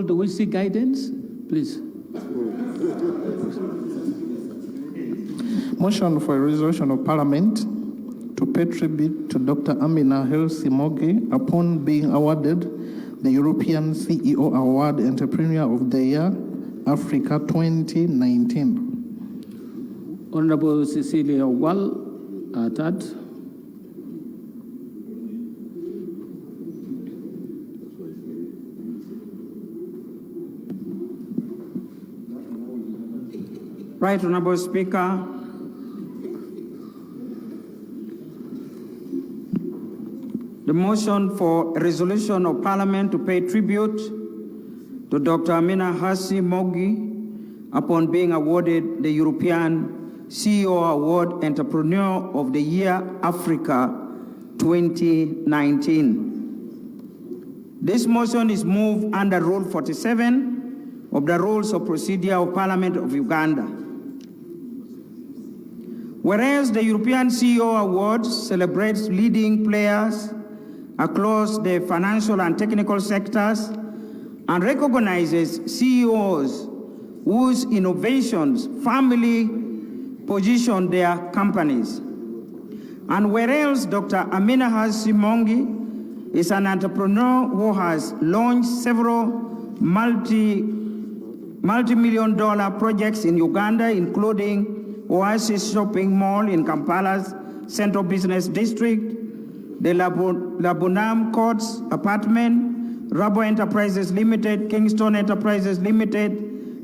Do we seek guidance? Please. Motion for a resolution of Parliament to pay tribute to Dr. Amina Hersi upon being awarded the European CEO Award Entrepreneur of the Year, Africa 2019. Honorable Cecilia Ogwal, third. Right, Honorable Speaker. The motion for a resolution of Parliament to pay tribute to Dr. Amina Hersi upon being awarded the European CEO Award Entrepreneur of the Year Africa 2019. This motion is moved under Rule 47 of the Rules of Procedure of Parliament of Uganda. Whereas the European CEO Awards celebrates leading players across the financial and technical sectors and recognizes CEOs whose innovations firmly position their companies. And whereas Dr. Amina Hersi is an entrepreneur who has launched several multi-million dollar projects in Uganda, including Oasis shopping mall in Kampala's Central Business District, the Labunam Courts apartment, Rabo Enterprises Limited, Kingston Enterprises Limited,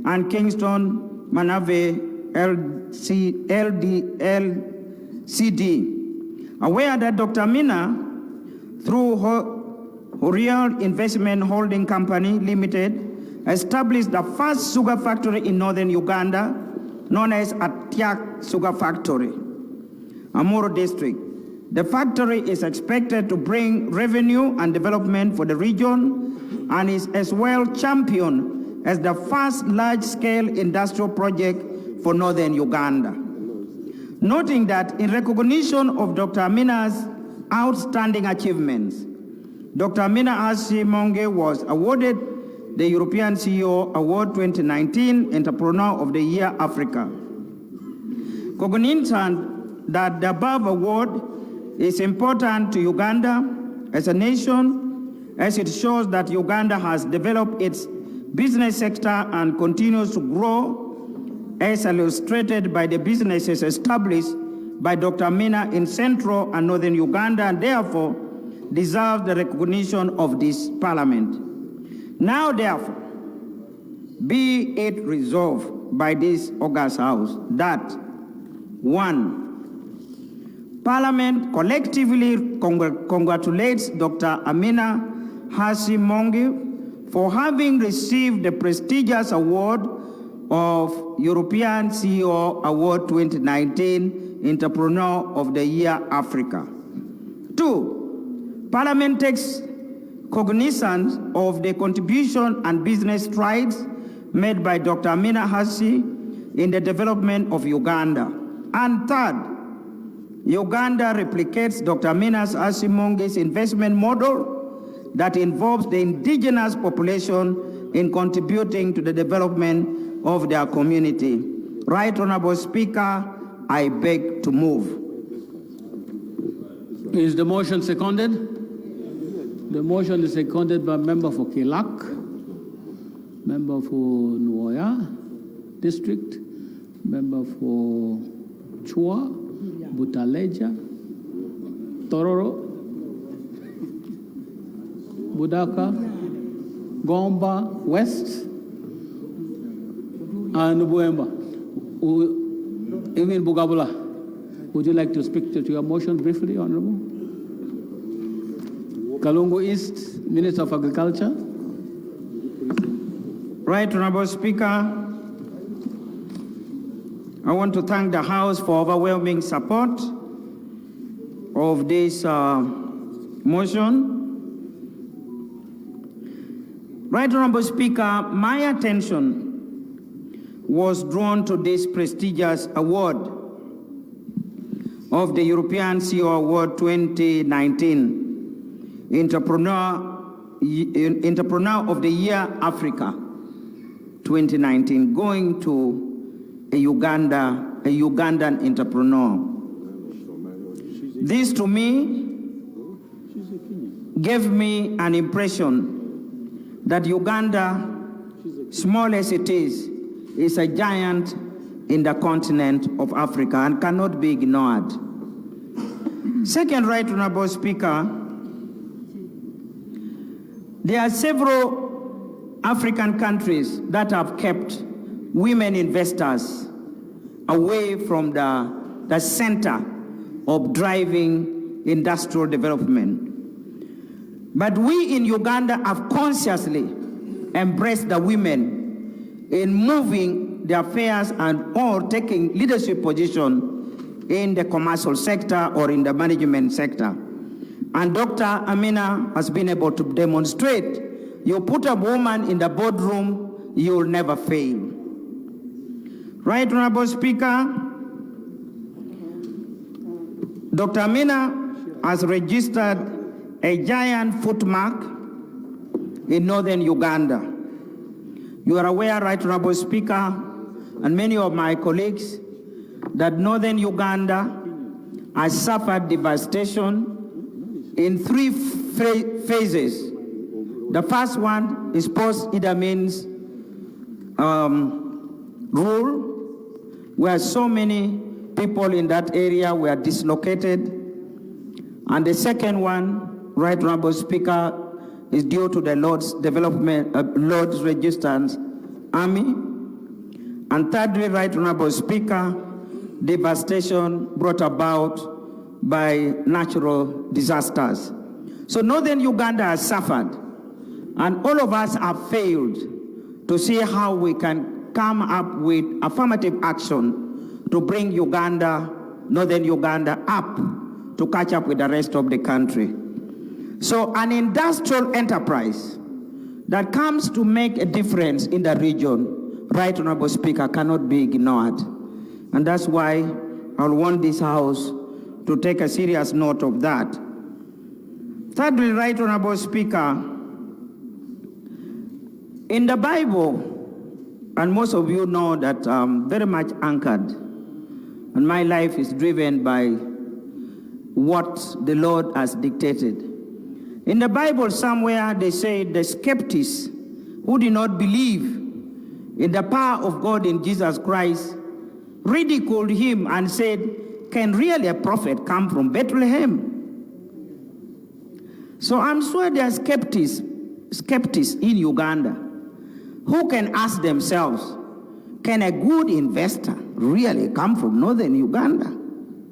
and Kingston Manave LCD. Aware that Dr. Amina, through her Real Investment Holding Company Limited, established the first sugar factory in northern Uganda, known as Atiak Sugar Factory, Amuru District. The factory is expected to bring revenue and development for the region and is as well championed as the first large-scale industrial project for northern Uganda. Noting that in recognition of Dr. Amina's outstanding achievements, Dr. Amina Hersi was awarded the European CEO Award 2019 Entrepreneur of the Year Africa. Cognizant that the above award is important to Uganda as a nation, as it shows that Uganda has developed its business sector and continues to grow, as illustrated by the businesses established by Dr. Amina in central and northern Uganda, and therefore deserves the recognition of this Parliament. Now, therefore, be it resolved by this august House that 1. Parliament collectively congratulates Dr. Amina Hersi for having received the prestigious award of European CEO Award 2019 Entrepreneur of the Year Africa. 2. Parliament takes cognizance of the contribution and business strides made by Dr. Amina Hersi in the development of Uganda. And 3rd, Uganda replicates Dr. Amina Hersi's investment model that involves the indigenous population in contributing to the development of their community. Right, Honorable Speaker, I beg to move. Is the motion seconded? The motion is seconded by member for Kilak, member for Nuoya District, member for Chua, Butaleja, Tororo, Budaka, Gomba West, and Buemba. Even Bugabula. Would you like to speak to your motion briefly, Honorable? Kalungu East, Minister of Agriculture. Right, Honorable Speaker. I want to thank the House for overwhelming support of this motion. Right, Honorable Speaker, my attention was drawn to this prestigious award of the European CEO Award 2019 Entrepreneur Entrepreneur of the Year Africa 2019, going to a Ugandan entrepreneur. This to me gave me an impression that Uganda, small as it is a giant in the continent of Africa and cannot be ignored. Second, Right Honorable Speaker, there are several African countries that have kept women investors away from the center of driving industrial development. But we in Uganda have consciously embraced the women in moving the affairs and or taking leadership position in the commercial sector or in the management sector. And Dr. Amina has been able to demonstrate, you put a woman in the boardroom, you'll never fail. Right Honorable Speaker, Dr. Amina has registered a giant footmark in northern Uganda. You are aware, Right Honorable Speaker, and many of my colleagues, that northern Uganda has suffered devastation in three phases. The first one is post-Idi Amin's rule, where so many people in that area were dislocated. And the second one, Right Honorable Speaker, is due to the Lord's Resistance Army. And thirdly, Right Honorable Speaker, devastation brought about by natural disasters. So northern Uganda has suffered, and all of us have failed to see how we can come up with affirmative action to bring northern Uganda up to catch up with the rest of the country. So an industrial enterprise that comes to make a difference in the region, Right Honorable Speaker, cannot be ignored. And that's why I want this House to take a serious note of that. Thirdly, Right Honorable Speaker, in the Bible, and most of you know that I'm very much anchored, and my life is driven by what the Lord has dictated. In the Bible somewhere they say the skeptics who did not believe in the power of God in Jesus Christ ridiculed him and said, can really a prophet come from Bethlehem? So I'm sure there are skeptics in Uganda who can ask themselves, can a good investor really come from northern Uganda?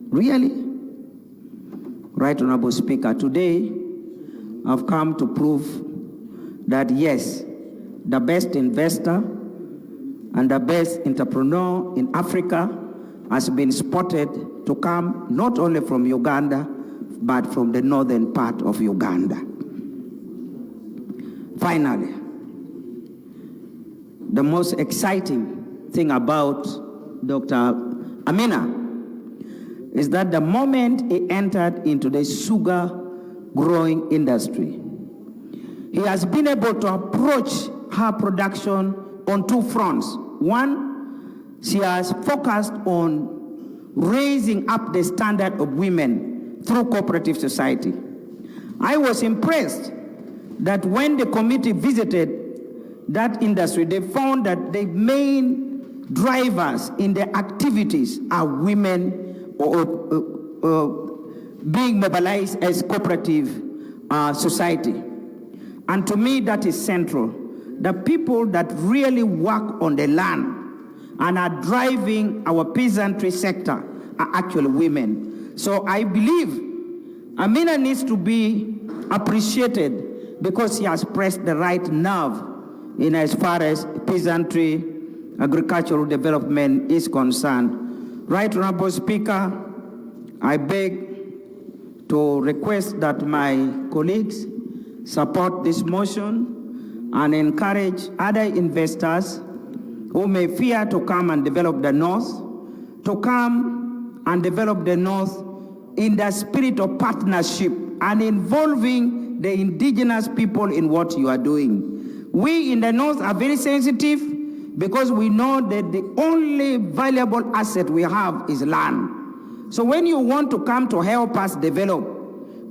Really? Right Honorable Speaker, today I've come to prove that yes, the best investor and the best entrepreneur in Africa has been spotted to come not only from Uganda, but from the northern part of Uganda. Finally, the most exciting thing about Dr. Amina is that the moment he entered into the sugar growing industry, he has been able to approach her production on two fronts. One, she has focused on raising up the standard of women through cooperative society. I was impressed that when the committee visited that industry, they found that the main drivers in the activities are women being mobilized as cooperative society. And to me, that is central. The people that really work on the land and are driving our peasantry sector are actually women. So I believe Amina needs to be appreciated because she has pressed the right nerve in as far as peasantry, agricultural development is concerned. Right Honorable Speaker, I beg to request that my colleagues support this motion and encourage other investors who may fear to come and develop the North to come and develop the North in the spirit of partnership and involving the indigenous people in what you are doing. We in the North are very sensitive because we know that the only valuable asset we have is land. So when you want to come to help us develop,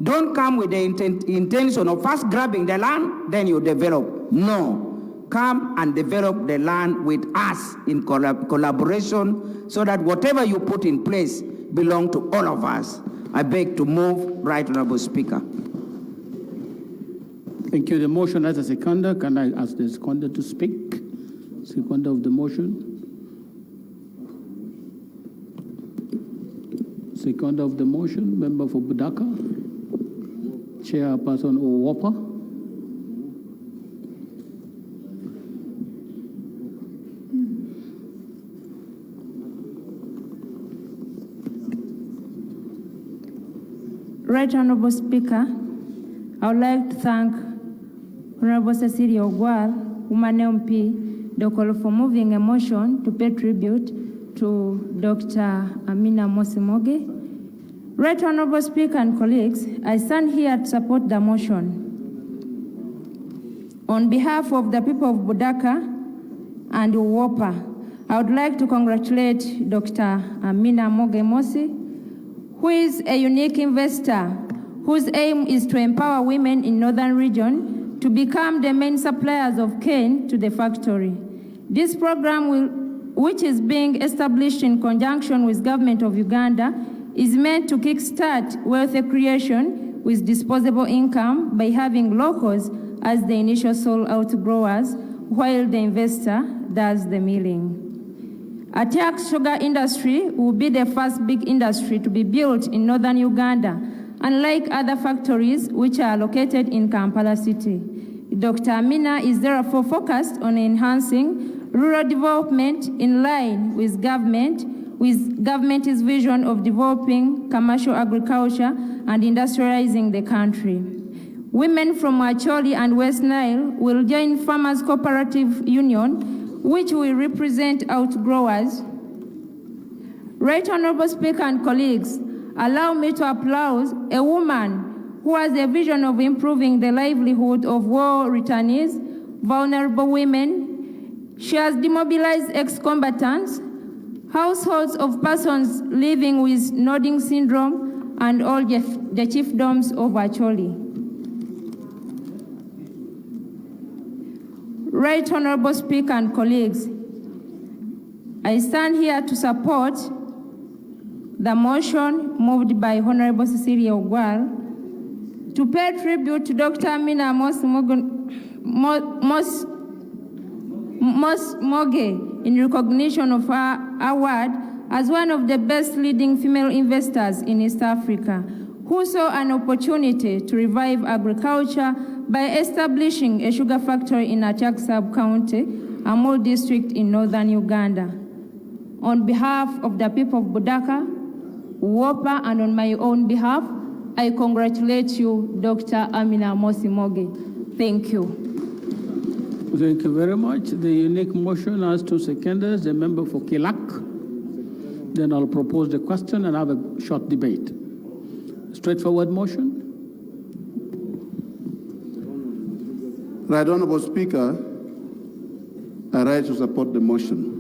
don't come with the intention of first grabbing the land, then you develop. No, come and develop the land with us in collaboration so that whatever you put in place belongs to all of us. I beg to move, Right Honorable Speaker. Thank you. The motion has a seconder. Can I ask the seconder to speak? Seconder of the motion. Seconder of the motion, member for Budaka. Chairperson Owopa. Right Honorable Speaker, I would like to thank Honorable Cecilia Ogwal, Woman MP, Dokolo, for moving a motion to pay tribute to Dr. Amina Hersi. Right Honorable Speaker and colleagues, I stand here to support the motion. On behalf of the people of Budaka and Uwopa, I would like to congratulate Dr. Amina Hersi, who is a unique investor whose aim is to empower women in Northern region to become the main suppliers of cane to the factory. This program, which is being established in conjunction with Government of Uganda, is meant to kickstart wealth creation with disposable income by having locals as the initial sole outgrowers, while the investor does the milling. Atiak sugar industry will be the first big industry to be built in Northern Uganda, unlike other factories which are located in Kampala City. Dr. Amina is therefore focused on enhancing rural development in line with government's vision of developing commercial agriculture and industrializing the country. Women from Acholi and West Nile will join Farmers Cooperative Union, which will represent outgrowers. Right Honorable Speaker and colleagues, allow me to applaud a woman who has a vision of improving the livelihood of war returnees, vulnerable women. She has demobilized ex-combatants, households of persons living with nodding syndrome, and all the chiefdoms of Acholi. Right Honorable Speaker and colleagues, I stand here to support the motion moved by Honorable Cecilia Ogwal to pay tribute to Dr. Amina Hersi in recognition of her award as one of the best leading female investors in East Africa, who saw an opportunity to revive agriculture by establishing a sugar factory in Atiak sub-county, Amol district in Northern Uganda. On behalf of the people of Budaka, Uwopa, and on my own behalf, I congratulate you, Dr. Amina Hersi. Thank you. Thank you very much. The unique motion has 2 seconders, the member for Kilak. Then I'll propose the question and have a short debate. Straightforward motion. Right Honorable Speaker, I rise to support the motion.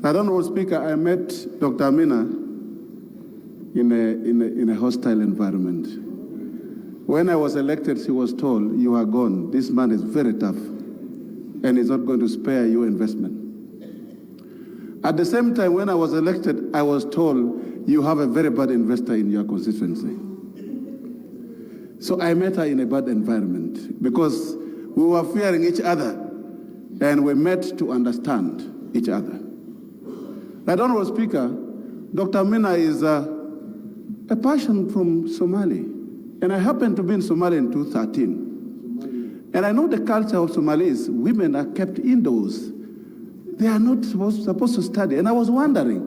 Right Honorable Speaker, I met Dr. Amina in a hostile environment. When I was elected, she was told, "You are gone. This man is very tough, and he's not going to spare your investment." At the same time, when I was elected, I was told, "You have a very bad investor in your constituency." So I met her in a bad environment because we were fearing each other, and we met to understand each other. Right Honorable Speaker, Dr. Amina is a person from Somali, and I happened to be in Somalia in 2013. And I know the culture of Somalis, women are kept indoors. They are not supposed to study. And I was wondering,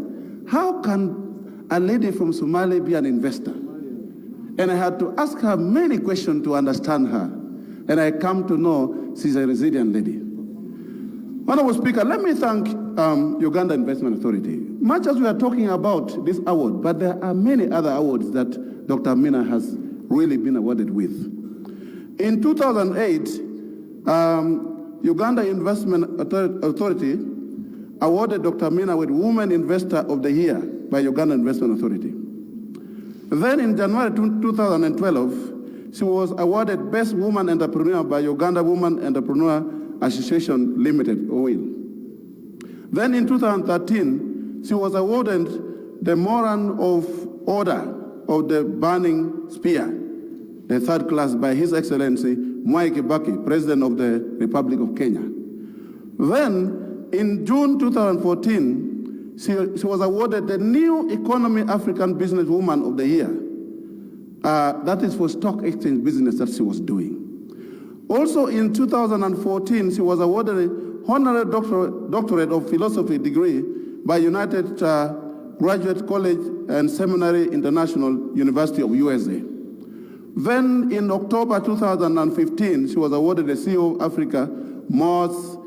how can a lady from Somalia be an investor? And I had to ask her many questions to understand her. And I come to know she's a resilient lady. Honorable Speaker, let me thank Uganda Investment Authority. Much as we are talking about this award, but there are many other awards that Dr. Amina has really been awarded with. In 2008, Uganda Investment Authority awarded Dr. Amina with Woman Investor of the Year by Uganda Investment Authority. Then in January 2012, she was awarded Best Woman Entrepreneur by Uganda Woman Entrepreneur Association Limited, OIL. Then in 2013, she was awarded the Moran of Order of the Burning Spear, the third class, by His Excellency Mwai Kibaki, President of the Republic of Kenya. Then in June 2014, she was awarded the New Economy African Businesswoman of the Year. That is for stock exchange business that she was doing. Also in 2014, she was awarded an honorary doctorate of philosophy degree by United Graduate College and Seminary International University of USA. Then in October 2015, she was awarded the CEO of Africa Most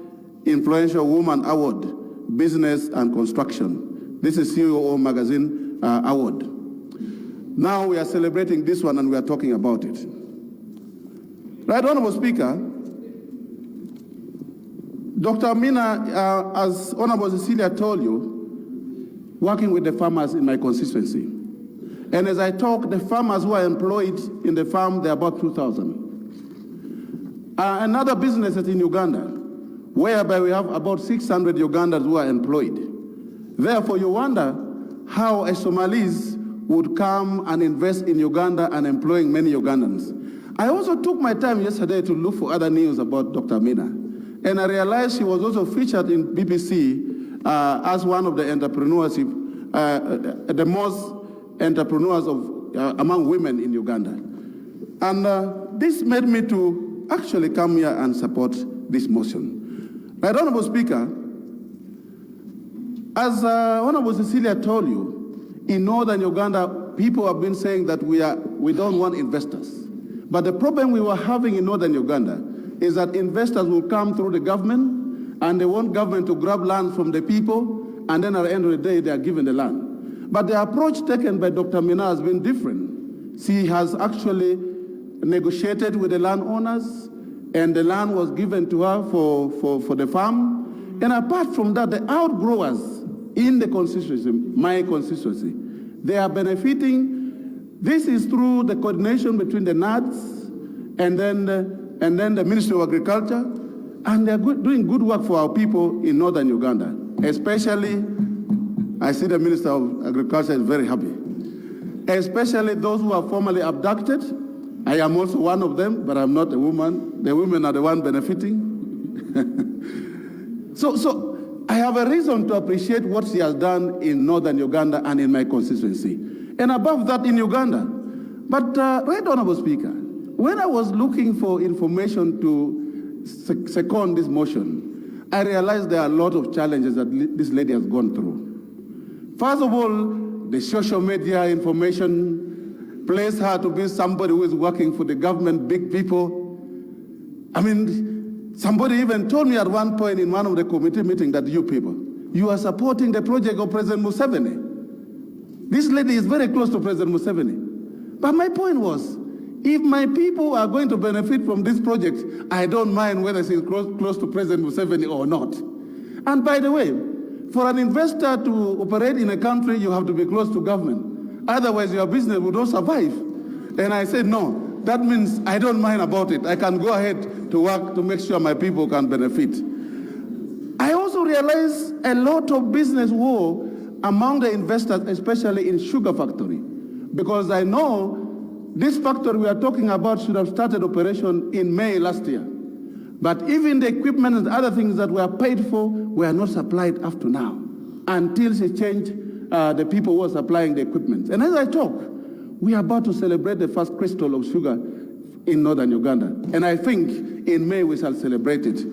Influential Woman Award, Business and Construction. This is COO Magazine Award. Now we are celebrating this one and we are talking about it. Right, Honorable Speaker, Dr. Amina, as Honorable Cecilia told you, working with the farmers in my constituency. And as I talk, the farmers who are employed in the farm, they're about 2,000. Another business is in Uganda, whereby we have about 600 Ugandans who are employed. Therefore, you wonder how a Somalis would come and invest in Uganda and employing many Ugandans. I also took my time yesterday to look for other news about Dr. Amina. And I realized she was also featured in BBC as one of the entrepreneurs, the most entrepreneurs among women in Uganda. And this made me to actually come here and support this motion. Right, Honorable Speaker, as Honorable Cecilia told you, in Northern Uganda, people have been saying that we don't want investors. But the problem we were having in Northern Uganda is that investors will come through the government and they want government to grab land from the people, and then at the end of the day, they are given the land. But the approach taken by Dr. Amina has been different. She has actually negotiated with the landowners, and the land was given to her for the farm. And apart from that, the outgrowers in the constituency, my constituency, they are benefiting. This is through the coordination between the NADS and then the Ministry of Agriculture, and they're doing good work for our people in Northern Uganda. Especially, I see the Minister of Agriculture is very happy. Especially those who are formerly abducted. I am also one of them, but I'm not a woman. The women are the one benefiting. So I have a reason to appreciate what she has done in Northern Uganda and in my constituency. And above that in Uganda. But, Right Honorable Speaker, when I was looking for information to second this motion, I realized there are a lot of challenges that this lady has gone through. First of all, the social media information placed her to be somebody who is working for the government, big people. I mean, somebody even told me at one point in one of the committee meetings that you people, you are supporting the project of President Museveni. This lady is very close to President Museveni. But my point was, if my people are going to benefit from this project, I don't mind whether she's close to President Museveni or not. And by the way, for an investor to operate in a country, you have to be close to government. Otherwise, your business will not survive. And I said, no, that means I don't mind about it. I can go ahead to work to make sure my people can benefit. I also realized a lot of business war among the investors, especially in sugar factory, because I know this factory we are talking about should have started operation in May last year. But even the equipment and other things that were paid for were not supplied up to now, until she changed the people who were supplying the equipment. And as I talk, we are about to celebrate the first crystal of sugar in Northern Uganda. And I think in May we shall celebrate it.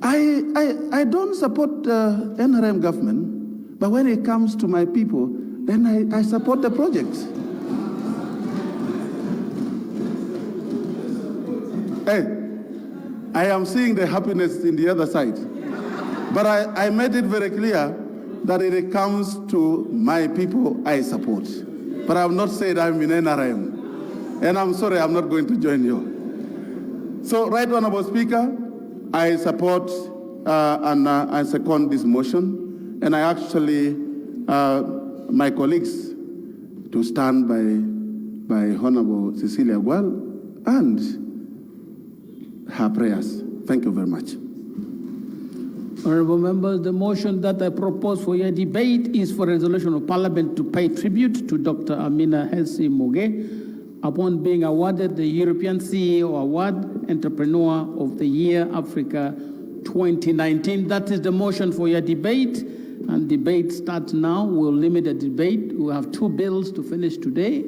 I don't support NRM government, but when it comes to my people, then I support the project. Hey, I am seeing the happiness in the other side. But I made it very clear that when it comes to my people, I support. But I have not said I'm in NRM. And I'm sorry, I'm not going to join you. So, Right Honorable Speaker, I support and I second this motion, and I actually, my colleagues, to stand by Honorable Cecilia Ogwal and her prayers. Thank you very much. Honorable members, the motion that I propose for your debate is for a resolution of Parliament to pay tribute to Dr. Amina Hersi upon being awarded the European CEO Award, Entrepreneur of the Year, Africa 2019. That is the motion for your debate, and debate starts now. We'll limit the debate. We have 2 bills to finish today,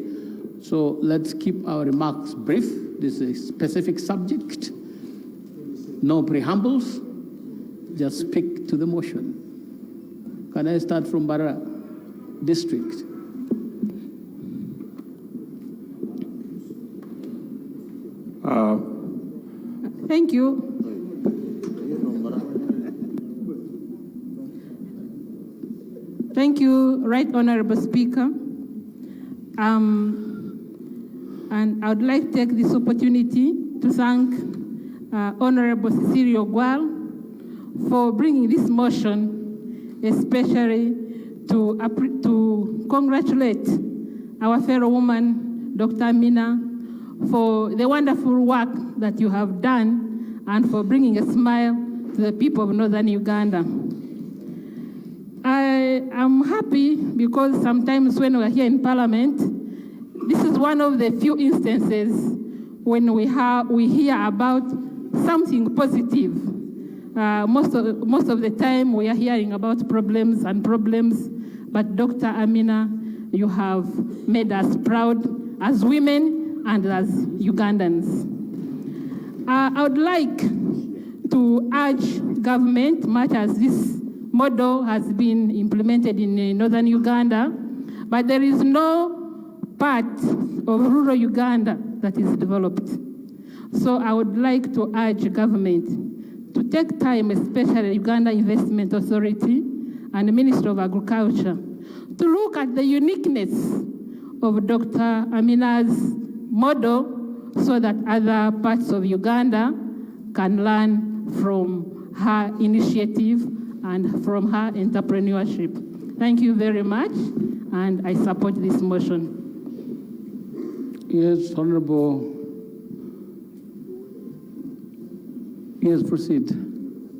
so let's keep our remarks brief. This is a specific subject. No preambles. Just speak to the motion. Can I start from Barra District? Thank you. Thank you, Right Honorable Speaker. And I would like to take this opportunity to thank Honorable Cecilia Ogwal for bringing this motion, especially to congratulate our fellow woman, Dr. Amina, for the wonderful work that you have done and for bringing a smile to the people of Northern Uganda. I am happy because sometimes when we're here in Parliament, this is one of the few instances when we hear about something positive. Most of the time we are hearing about problems, but Dr. Amina, you have made us proud as women and as Ugandans. I would like to urge government, much as this model has been implemented in Northern Uganda, but there is no part of rural Uganda that is developed. So I would like to urge government to take time, especially Uganda Investment Authority and the Ministry of Agriculture, to look at the uniqueness of Dr. Amina's model so that other parts of Uganda can learn from her initiative and from her entrepreneurship. Thank you very much, and I support this motion. Yes, Honorable. Yes, proceed.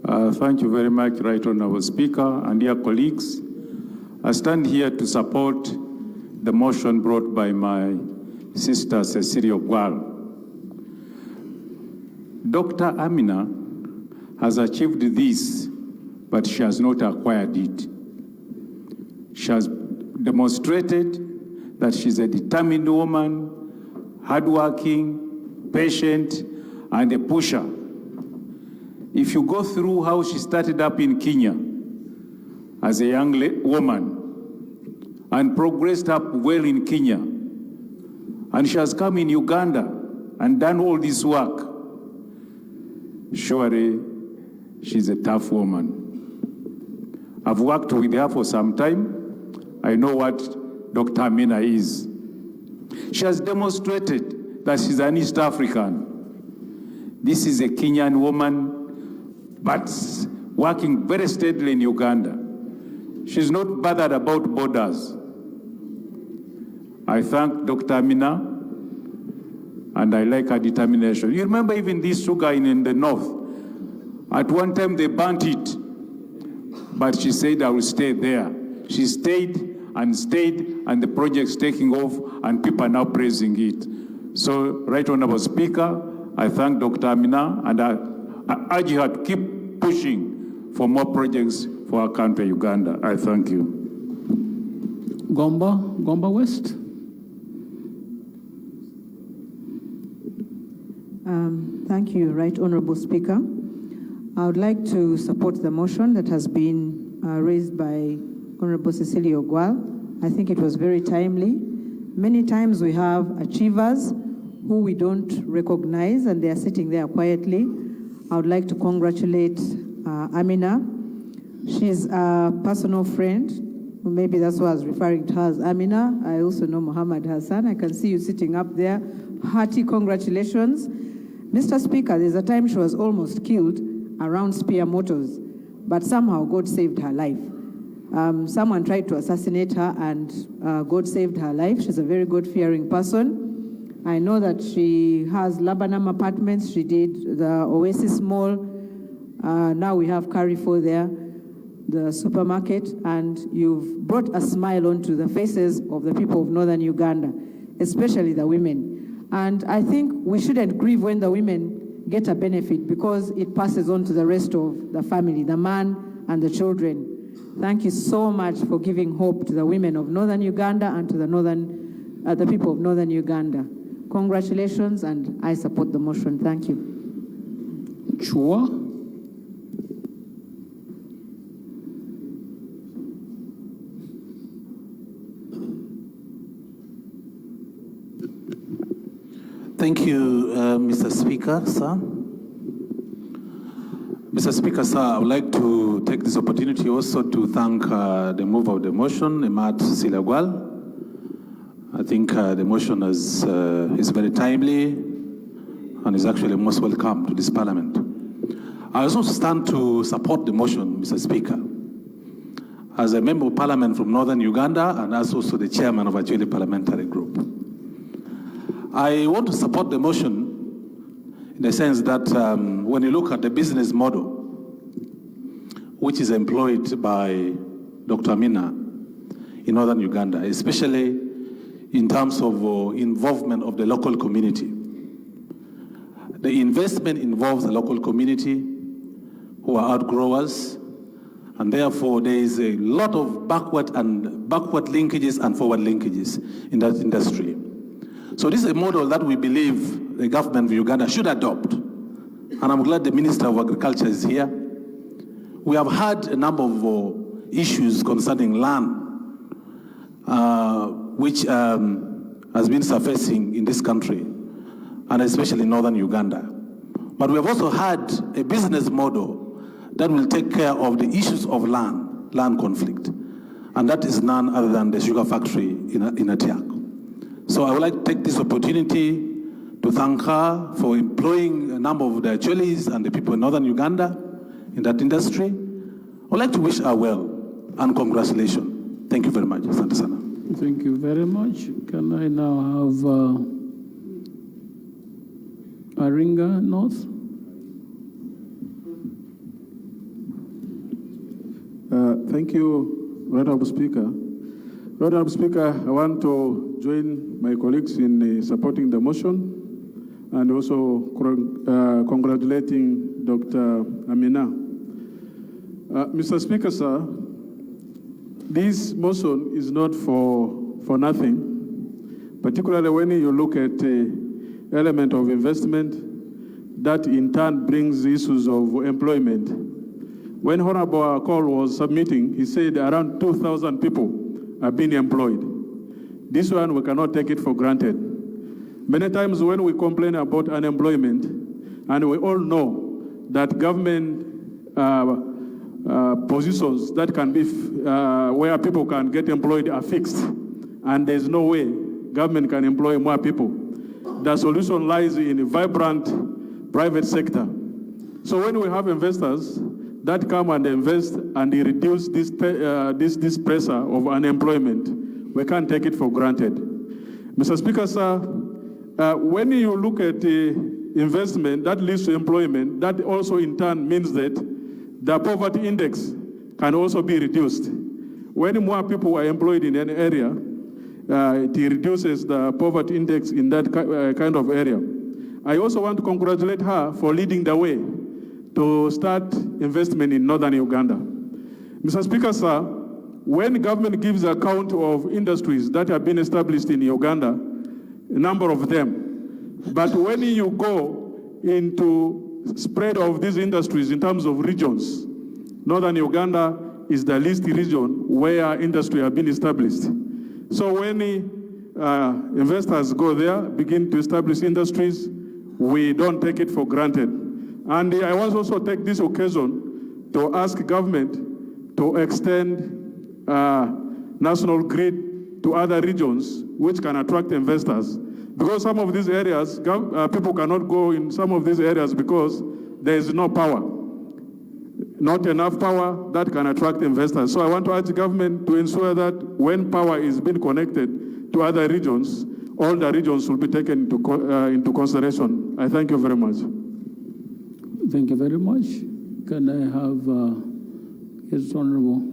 Thank you very much, Right Honorable Speaker and dear colleagues. I stand here to support the motion brought by my sister Cecilia Ogwal. Dr. Amina has achieved this, but she has not acquired it. She has demonstrated that she's a determined woman, hardworking, patient, and a pusher. If you go through how she started up in Kenya as a young woman and progressed up well in Kenya, and she has come in Uganda and done all this work, surely she's a tough woman. I've worked with her for some time. I know what Dr. Amina is. She has demonstrated that she's an East African. This is a Kenyan woman, but working very steadily in Uganda. She's not bothered about borders. I thank Dr. Amina, and I like her determination. You remember even this sugar in the north. At one time they burnt it, but she said, I will stay there. She stayed, and the project's taking off, and people are now praising it. So, Right Honorable Speaker, I thank Dr. Amina, and I urge her to keep pushing for more projects for our country, Uganda. I thank you. Gomba West. Thank you, Right Honorable Speaker. I would like to support the motion that has been raised by Honorable Cecilia Ogwal. I think it was very timely. Many times we have achievers who we don't recognize, and they are sitting there quietly. I would like to congratulate Amina. She's a personal friend. Maybe that's why I was referring to her as Amina. I also know Muhammad Hassan. I can see you sitting up there hearty congratulations. Mr. Speaker, there's a time she was almost killed around Spear Motors, but somehow God saved her life. Someone tried to assassinate her and God saved her life. She's a very God-fearing person. I know that she has Labanam apartments. She did the Oasis Mall. Now we have Carrefour there, the supermarket, and you've brought a smile onto the faces of the people of Northern Uganda, especially the women. And I think we shouldn't grieve when the women get a benefit because it passes on to the rest of the family, the man and the children. Thank you so much for giving hope to the women of Northern Uganda and to the people of Northern Uganda. Congratulations, and I support the motion. Thank you. Chua? Thank you, Mr. Speaker, sir. Mr. Speaker, sir, I would like to take this opportunity also to thank the mover of the motion, Cecilia Ogwal. I think the motion is very timely and is actually most welcome to this parliament. I also stand to support the motion, Mr. Speaker, as a member of parliament from Northern Uganda and as also the chairman of a Acholi parliamentary group. I want to support the motion in the sense that when you look at the business model which is employed by Dr. Amina in Northern Uganda, especially in terms of involvement of the local community. The investment involves the local community who are outgrowers, and therefore there is a lot of backward linkages and forward linkages in that industry. So this is a model that we believe the government of Uganda should adopt. And I'm glad the Minister of Agriculture is here. We have had a number of issues concerning land, which has been surfacing in this country, and especially in Northern Uganda. But we have also had a business model that will take care of the issues of land conflict. And that is none other than the sugar factory in Atiak. So I would like to take this opportunity to thank her for employing a number of the Acholis and the people in Northern Uganda in that industry. I would like to wish her well and congratulations. Thank you very much. Asante sana. Thank you very much. Can I now have Aringa North? Thank you, Honorable Speaker. Honorable Speaker, I want to join my colleagues in supporting the motion and also congratulating Dr. Amina. Mr. Speaker, sir, this motion is not for nothing, particularly when you look at the element of investment that in turn brings issues of employment. When Honorable Ogwal was submitting, he said around 2,000 people are being employed. This one, we cannot take it for granted. Many times when we complain about unemployment, and we all know that government positions that can be, where people can get employed are fixed, and there's no way government can employ more people. The solution lies in a vibrant private sector. So when we have investors that come and invest and they reduce this pressure of unemployment, we can't take it for granted. Mr. Speaker, sir, when you look at investment that leads to employment, that also in turn means that the poverty index can also be reduced. When more people are employed in an area, it reduces the poverty index in that kind of area. I also want to congratulate her for leading the way to start investment in Northern Uganda. Mr. Speaker, sir, when government gives account of industries that have been established in Uganda, a number of them, but when you go into spread of these industries in terms of regions, Northern Uganda is the least region where industry have been established. So when investors go there, begin to establish industries, we don't take it for granted. And I want to also take this occasion to ask government to extend national grid to other regions which can attract investors, Because some of these areas, people cannot go in some of these areas because there is no power. Not enough power that can attract investors. So I want to urge the government to ensure that when power is being connected to other regions, all the regions will be taken into consideration. I thank you very much. Thank you very much. Can I have His Honorable?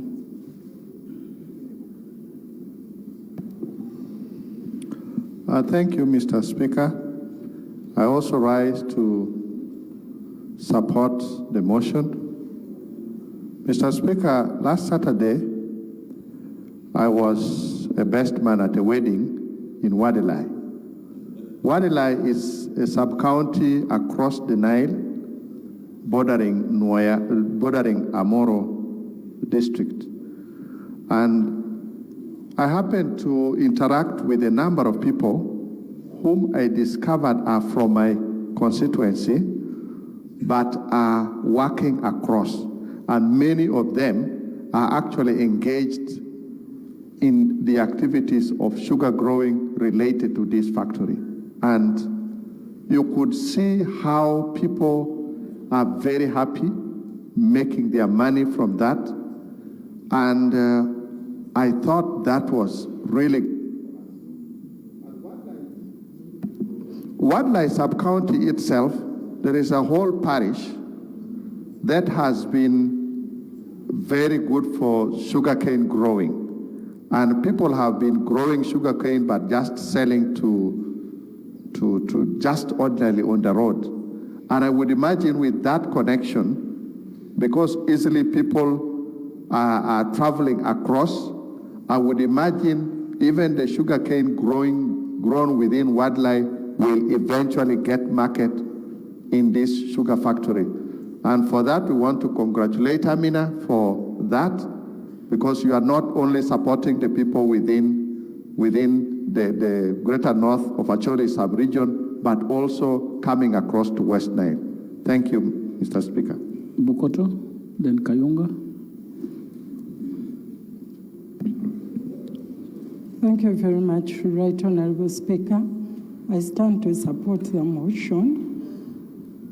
Thank you, Mr. Speaker. I also rise to support the motion. Mr. Speaker, last Saturday, I was a best man at a wedding in Wadilai. Wadilai is a sub-county across the Nile, bordering Amoro district. And I happened to interact with a number of people whom I discovered are from my constituency, but are working across. And many of them are actually engaged in the activities of sugar growing related to this factory. And you could see how people are very happy making their money from that. And I thought that was really Wadilai sub-county itself, there is a whole parish that has been very good for sugarcane growing. And people have been growing sugarcane but just selling to just ordinarily on the road. And I would imagine with that connection, because easily people are traveling across, I would imagine even the sugarcane grown within Wadilai will eventually get market in this sugar factory. And for that, we want to congratulate Amina for that, because you are not only supporting the people within the greater north of Acholi sub-region, but also coming across to West Nile. Thank you, Mr. Speaker. Bukoto, then Kayunga. Thank you very much, Right Honorable Speaker. I stand to support the motion.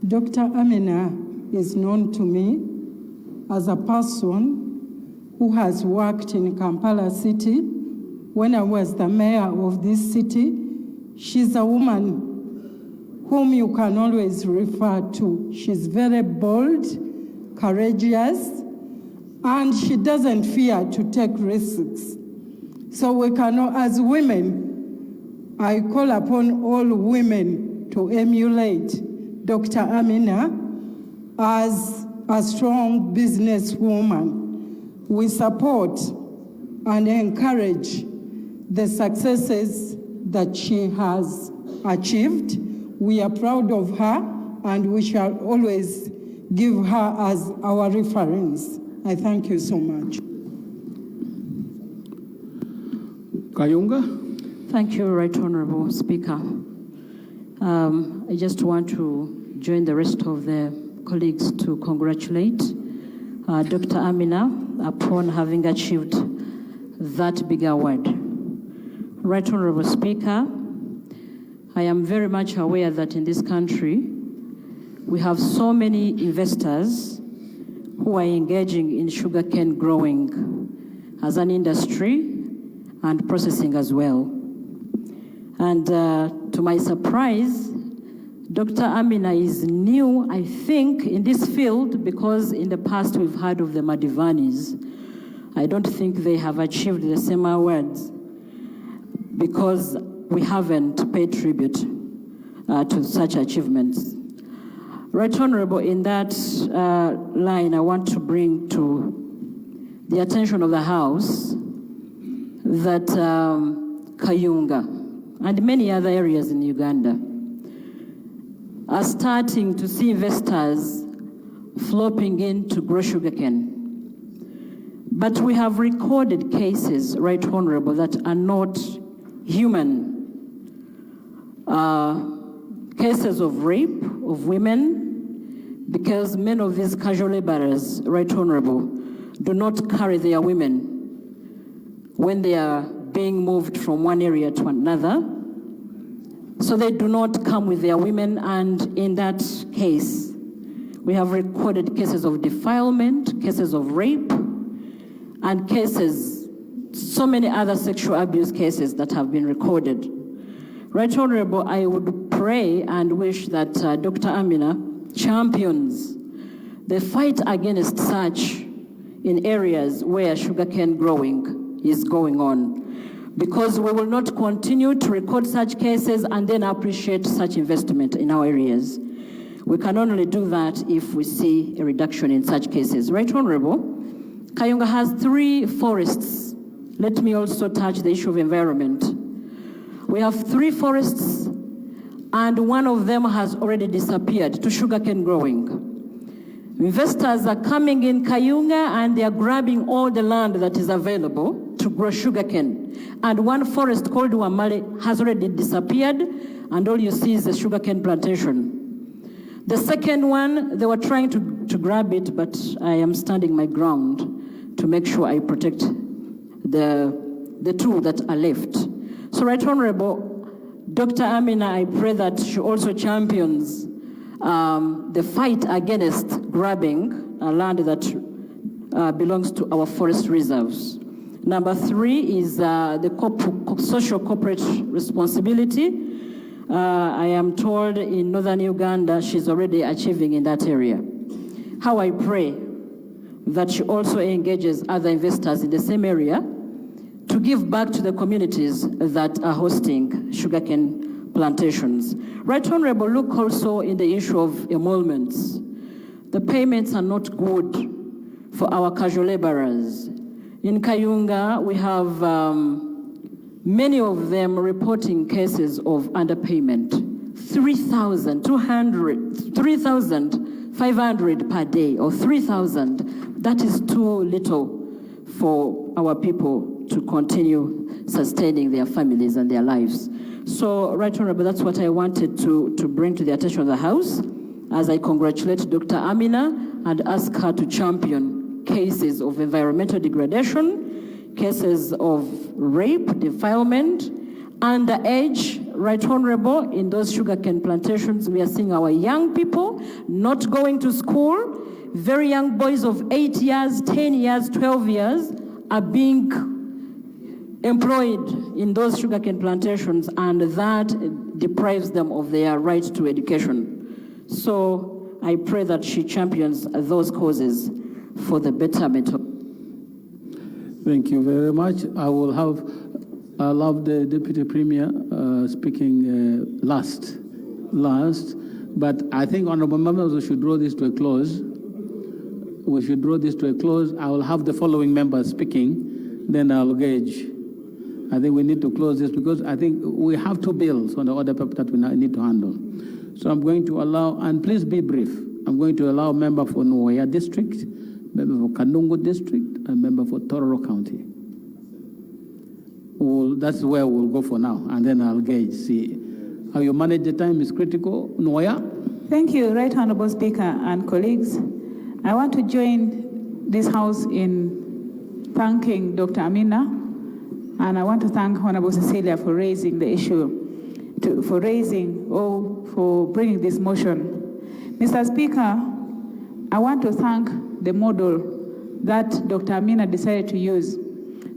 Dr. Amina is known to me as a person who has worked in Kampala City. When I was the mayor of this city, she's a woman whom you can always refer to. She's very bold, courageous, and she doesn't fear to take risks. So we cannot, as women, I call upon all women to emulate Dr. Amina as a strong businesswoman. We support and encourage the successes that she has achieved. We are proud of her, and we shall always give her as our reference. I thank you so much. Kayunga. Thank you, Right Honorable Speaker. I just want to join the rest of the colleagues to congratulate Dr. Amina upon having achieved that big award. Right Honorable Speaker, I am very much aware that in this country, we have so many investors who are engaging in sugarcane growing as an industry and processing as well. And to my surprise, Dr. Amina is new, I think, in this field, because in the past we've heard of the Madivanis. I don't think they have achieved the same awards because we haven't paid tribute to such achievements. Right Honorable, in that line, I want to bring to the attention of the House that Kayunga and many other areas in Uganda are starting to see investors flopping in to grow sugarcane. But we have recorded cases, Right Honorable, that are not human. Cases of rape of women, because many of these casual laborers, Right Honorable, do not carry their women when they are being moved from one area to another. so they do not come with their women, and in that case, we have recorded cases of defilement, cases of rape, and cases, so many other sexual abuse cases that have been recorded. Right Honorable, I would pray and wish that Dr. Amina champions the fight against such in areas where sugarcane growing is going on, because we will not continue to record such cases and then appreciate such investment in our areas. We can only do that if we see a reduction in such cases. Right Honorable, Kayunga has 3 forests. Let me also touch the issue of environment. We have 3 forests, and one of them has already disappeared to sugarcane growing. Investors are coming in Kayunga and they are grabbing all the land that is available to grow sugarcane. And one forest called Wamale has already disappeared, and all you see is a sugarcane plantation. The second one, they were trying to grab it, but I am standing my ground to make sure I protect the 2 that are left. So, Right Honorable, Dr. Amina, I pray that she also champions the fight against grabbing land that belongs to our forest reserves. Number 3 is the social corporate responsibility. I am told in Northern Uganda she's already achieving in that area. How I pray that she also engages other investors in the same area to give back to the communities that are hosting sugarcane plantations. Right Honorable, look also in the issue of emoluments. The payments are not good for our casual laborers. In Kayunga, we have many of them reporting cases of underpayment. 3,500 per day, or 3,000. That is too little for our people to continue sustaining their families and their lives. So, Right Honorable, that's what I wanted to bring to the attention of the House, as I congratulate Dr. Amina and ask her to champion cases of environmental degradation, cases of rape, defilement, underage. Right Honorable, in those sugarcane plantations, we are seeing our young people not going to school. Very young boys of 8 years, 10 years, 12 years are being employed in those sugarcane plantations, and that deprives them of their right to education. So I pray that she champions those causes for the betterment of. Thank you very much. I'll have the Deputy Premier speaking last. But I think, honorable members, we should draw this to a close. I will have the following members speaking, then I'll gauge. I think we need to close this because I think we have 2 bills on the order paper that we need to handle. So I'm going to allow, and please be brief, I'm going to allow member for Nuoya District, member for Kandungu District, and member for Tororo County. That's where we'll go for now, and then I'll gauge, see how you manage the time is critical. Nuoya? Thank you, Right Honorable Speaker and colleagues. I want to join this House in thanking Dr. Amina, and I want to thank Honorable Cecilia for raising the issue, for bringing this motion. Mr. Speaker, I want to thank the model that Dr. Amina decided to use.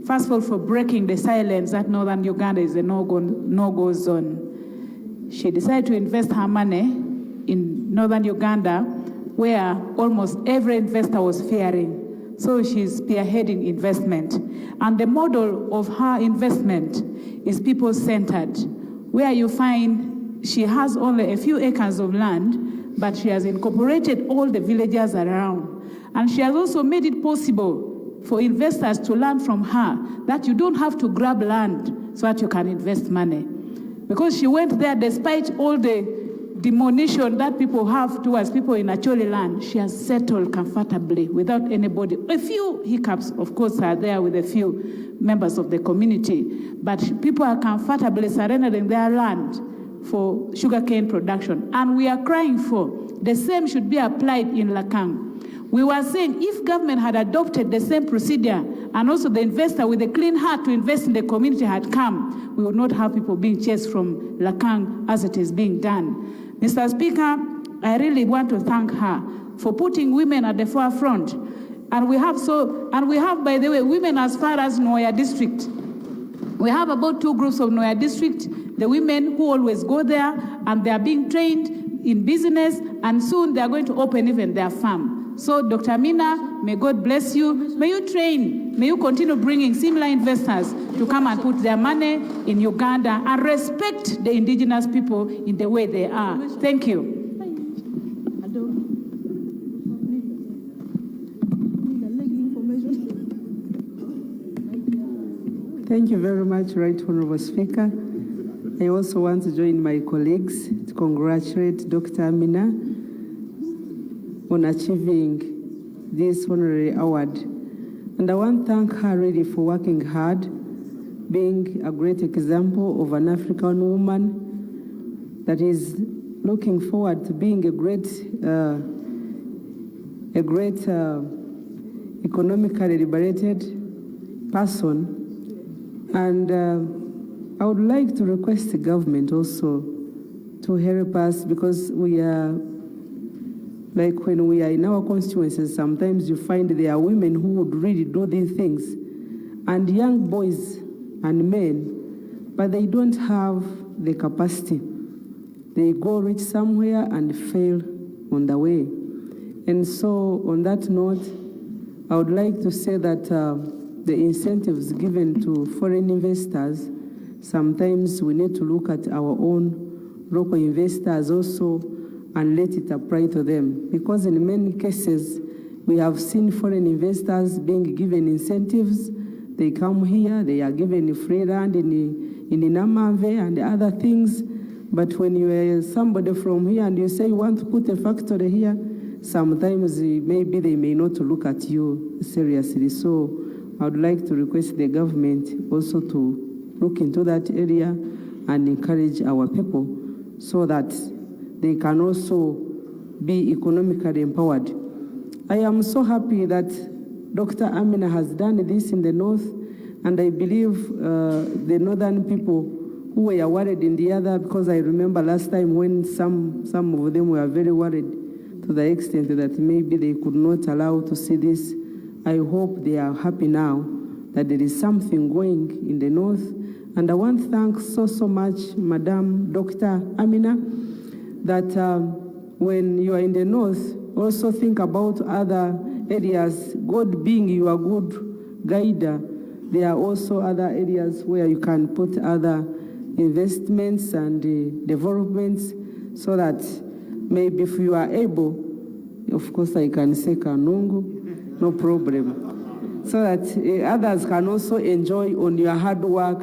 First of all, for breaking the silence that Northern Uganda is a no-go zone. She decided to invest her money in Northern Uganda, where almost every investor was fearing. So she's spearheading investment. And the model of her investment is people-centered, where you find she has only a few acres of land, but she has incorporated all the villagers around. And she has also made it possible for investors to learn from her that you don't have to grab land so that you can invest money. Because she went there despite all the demolition that people have towards people in Acholi land, she has settled comfortably without anybody. A few hiccups, of course, are there with a few members of the community, but people are comfortably surrendering their land for sugarcane production. And we are crying for the same should be applied in Lakang. We were saying if government had adopted the same procedure and also the investor with a clean heart to invest in the community had come, we would not have people being chased from Lakang as it is being done. Mr. Speaker, I really want to thank her for putting women at the forefront. And we have, by the way, women as far as Noya district. We have about 2 groups of Noya district, the women who always go there, and they are being trained in business, and soon they are going to open even their farm. So, Dr. Amina, may God bless you. May you train, may you continue bringing similar investors to come and put their money in Uganda and respect the indigenous people in the way they are. Thank you. Thank you very much, Right Honorable Speaker. I also want to join my colleagues to congratulate Dr. Amina on achieving this honorary award. And I want to thank her really for working hard, being a great example of an African woman that is looking forward to being a great economically liberated person. And I would like to request the government also to help us, because we are, like when we are in our constituencies, sometimes you find there are women who would really do these things, and young boys and men, but they don't have the capacity. They go reach somewhere and fail on the way. And so on that note, I would like to say that the incentives given to foreign investors, sometimes we need to look at our own local investors also and let it apply to them. Because in many cases, we have seen foreign investors being given incentives. They come here, they are given free land in Namave and other things. But when you are somebody from here and you say you want to put a factory here, sometimes maybe they may not look at you seriously. So I would like to request the government also to look into that area and encourage our people so that they can also be economically empowered. I am so happy that Dr. Amina has done this in the north, and I believe the northern people who were worried in the other, because I remember last time when some of them were very worried to the extent that maybe they could not allow to see this. I hope they are happy now that there is something going in the north. And I want to thank so much Madam Dr. Amina, that when you are in the north, also think about other areas. God being your good guide, there are also other areas where you can put other investments and developments, so that maybe if you are able, of course I can say Kanungu, no problem, so that others can also enjoy on your hard work,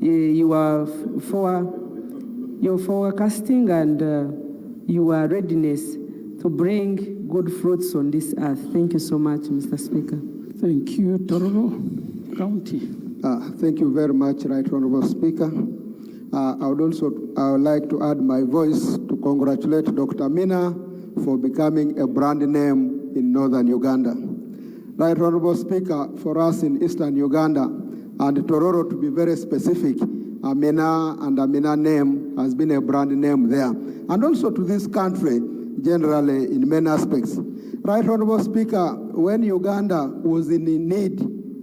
your forecasting and your readiness to bring good fruits on this earth. Thank you so much, Mr. Speaker. Thank you, Dokolo County. Thank you very much, Right Honorable Speaker. I would like to add my voice to congratulate Dr. Amina for becoming a brand name in Northern Uganda. Right Honorable Speaker, for us in Eastern Uganda, and Tororo to be very specific, Amina and Amina name has been a brand name there. And also to this country, generally in many aspects. Right Honorable Speaker, when Uganda was in need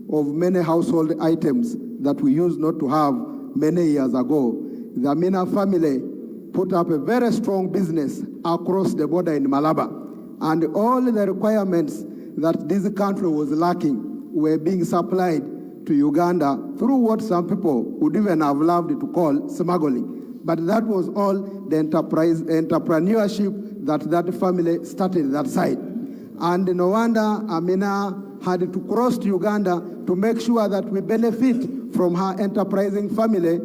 of many household items that we used not to have many years ago, the Amina family put up a very strong business across the border in Malaba. And all the requirements that this country was lacking were being supplied to Uganda through what some people would even have loved to call smuggling. But that was all the entrepreneurship that family started that side. And no wonder Amina had to cross to Uganda to make sure that we benefit from her enterprising family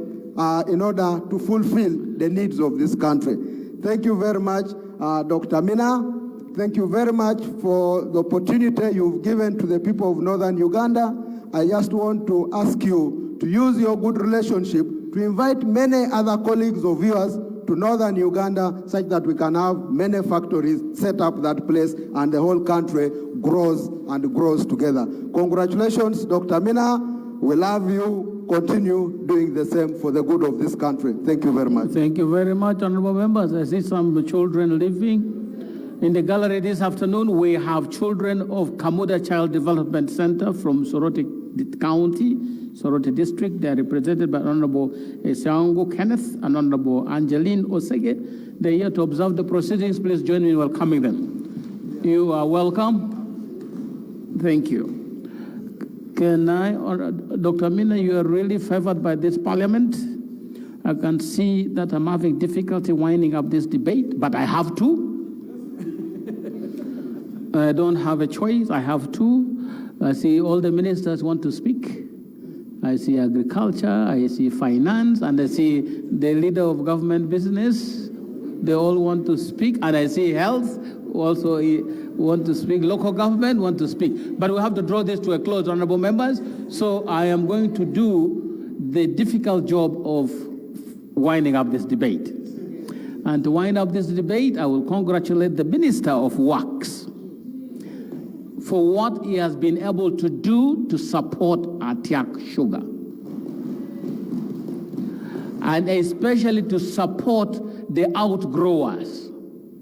in order to fulfill the needs of this country. Thank you very much, Dr. Amina. Thank you very much for the opportunity you've given to the people of Northern Uganda. I just want to ask you to use your good relationship to invite many other colleagues of yours to Northern Uganda, such that we can have many factories set up that place and the whole country grows and grows together. Congratulations, Dr. Amina. We love you. Continue doing the same for the good of this country. Thank you very much. Thank you very much, honorable members. I see some children leaving. In the gallery this afternoon, we have children of Kamuda Child Development Center from Soroti County, Soroti District. They are represented by Honorable Esiango Kenneth and Honorable Angeline Osege. They are here to observe the proceedings. Please join me in welcoming them. You are welcome. Thank you. Can I, Dr. Amina, you are really favored by this parliament. I can see that I'm having difficulty winding up this debate, but I have to. I don't have a choice, I have to. I see all the ministers want to speak. I see agriculture, I see finance, and I see the leader of government business. They all want to speak, and I see health also want to speak, local government want to speak. But we have to draw this to a close, honorable members. So I am going to do the difficult job of winding up this debate. And to wind up this debate, I will congratulate the Minister of Works for what he has been able to do to support Atiak sugar. And especially to support the outgrowers.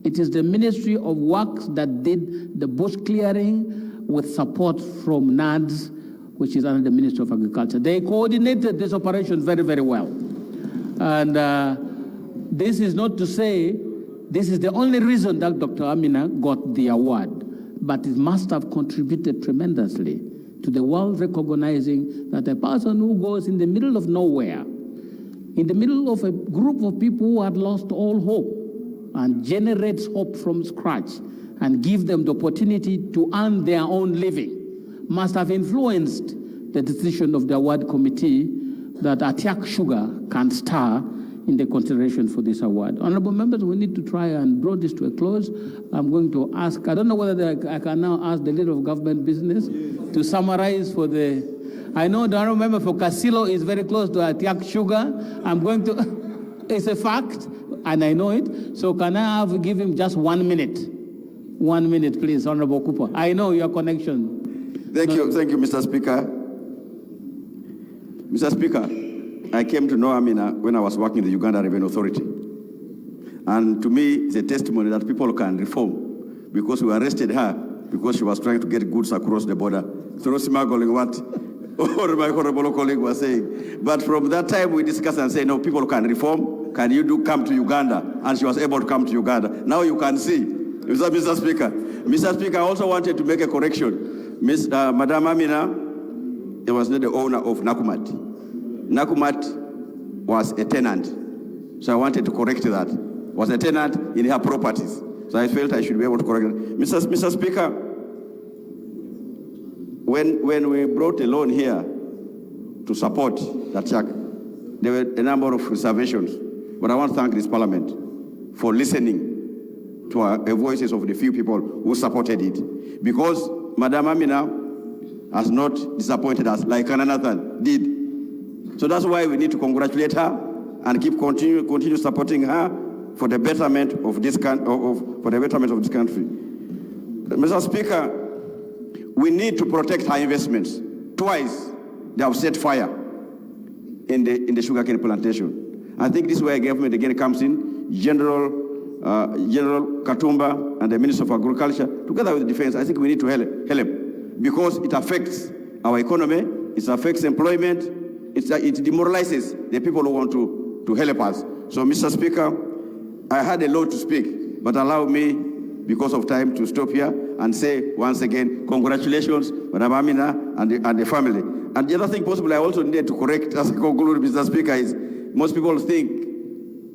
It is the Ministry of Works that did the bush clearing with support from NADS, which is under the Ministry of Agriculture. They coordinated this operation very, very well. And this is not to say this is the only reason that Dr. Amina got the award, but it must have contributed tremendously to the world recognizing that a person who goes in the middle of nowhere, in the middle of a group of people who had lost all hope, and generates hope from scratch and give them the opportunity to earn their own living, must have influenced the decision of the award committee that Atiak Sugar can star in the consideration for this award. Honorable members, we need to try and draw this to a close. I'm going to ask, I don't know whether I can now ask the leader of government business to summarize for the, I know the honorable member for Casilo is very close to Atiak Sugar. I'm going to, it's a fact, and I know it. So can I give him just 1 minute? 1 minute, please, Honorable Cooper. I know your connection. Thank you, Mr. Speaker. Mr. Speaker, I came to know Amina when I was working in the Uganda Revenue Authority. And to me, it's a testimony that people can reform, because we arrested her because she was trying to get goods across the border through smuggling, what my honorable colleague was saying. But from that time, we discussed and said, no, people can reform. Can you come to Uganda? And she was able to come to Uganda. Now you can see. Mr. Speaker. Mr. Speaker, I also wanted to make a correction. Madam Amina was not the owner of Nakumat. Nakumat was a tenant. So I wanted to correct that. Was a tenant in her properties. So I felt I should be able to correct it. Mr. Speaker, when we brought a loan here to support that check, there were a number of reservations. But I want to thank this parliament for listening to the voices of the few people who supported it. Because Madam Amina has not disappointed us like Nathan did. So that's why we need to congratulate her and continue supporting her for the betterment of this country. Mr. Speaker, we need to protect her investments. Twice they have set fire in the sugarcane plantation. I think this is where government again comes in. General Katumba and the Minister of Agriculture, together with the defense, I think we need to help because it affects our economy, it affects employment, it demoralizes the people who want to help us. So, Mr. Speaker, I had a lot to speak, but allow me, because of time, to stop here and say once again, congratulations, Madam Amina and the family. And the other thing possibly I also need to correct as I conclude, Mr. Speaker, is most people think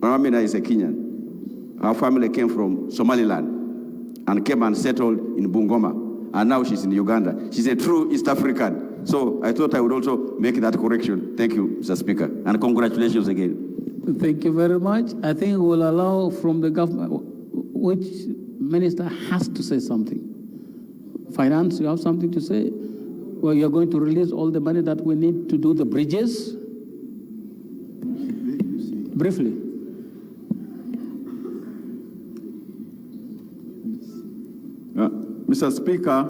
Madam Amina is a Kenyan. Our family came from Somaliland and came and settled in Bungoma. And now she's in Uganda. She's a true East African. So I thought I would also make that correction. Thank you, Mr. Speaker. And congratulations again. Thank you very much. I think we'll allow from the government, which minister has to say something? Finance, you have something to say? Well, you're going to release all the money that we need to do the bridges? Briefly. Mr. Speaker,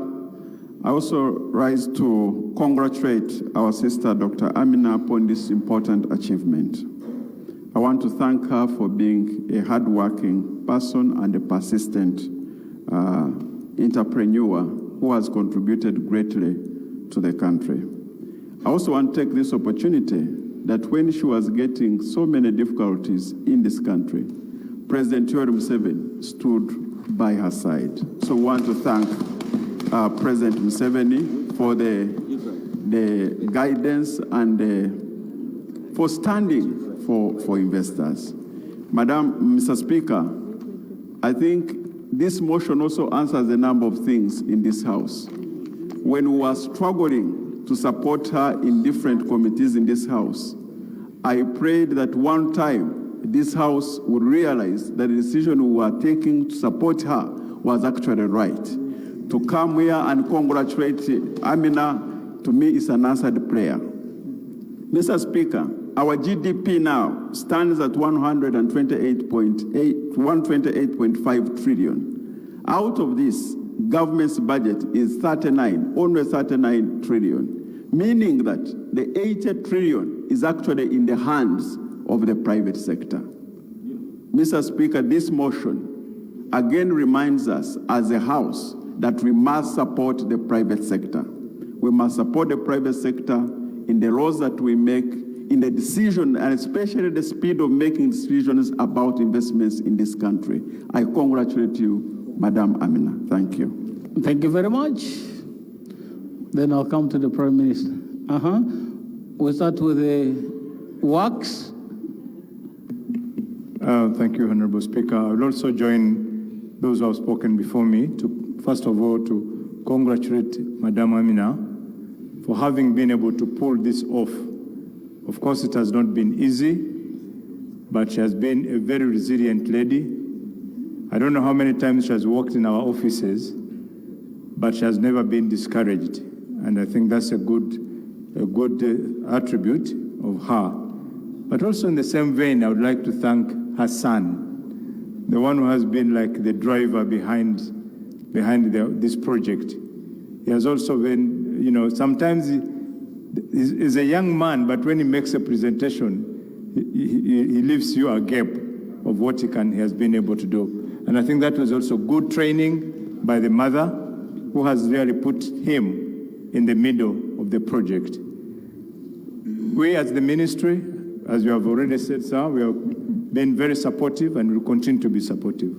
I also rise to congratulate our sister, Dr. Amina, upon this important achievement. I want to thank her for being a hardworking person and a persistent entrepreneur who has contributed greatly to the country. I also want to take this opportunity that when she was getting so many difficulties in this country, President Yoweri Museveni stood by her side. So we want to thank President Museveni for the guidance and for standing for investors. Mr. Speaker, I think this motion also answers a number of things in this House. When we were struggling to support her in different committees in this House, I prayed that one time this House would realize that the decision we were taking to support her was actually right. To come here and congratulate Amina, to me, is an answered prayer. Mr. Speaker, our GDP now stands at 128.5 trillion. Out of this, government's budget is only 39 trillion, meaning that the 80 trillion is actually in the hands of the private sector. Mr. Speaker, this motion again reminds us as a House that we must support the private sector. We must support the private sector in the laws that we make, in the decision, and especially the speed of making decisions about investments in this country. I congratulate you, Madam Amina. Thank you. Thank you very much. Then I'll come to the Prime Minister. We'll start with the works. Thank you, Honorable Speaker. I will also join those who have spoken before me to, first of all, to congratulate Madam Amina for having been able to pull this off. Of course, it has not been easy, but she has been a very resilient lady. I don't know how many times she has worked in our offices, but she has never been discouraged. And I think that's a good attribute of her. But also in the same vein, I would like to thank her son, the one who has been like the driver behind this project. He has also been, sometimes he's a young man, but when he makes a presentation, he leaves you a gap of what he has been able to do. And I think that was also good training by the mother, who has really put him in the middle of the project. We as the ministry, as you have already said, sir, we have been very supportive and will continue to be supportive.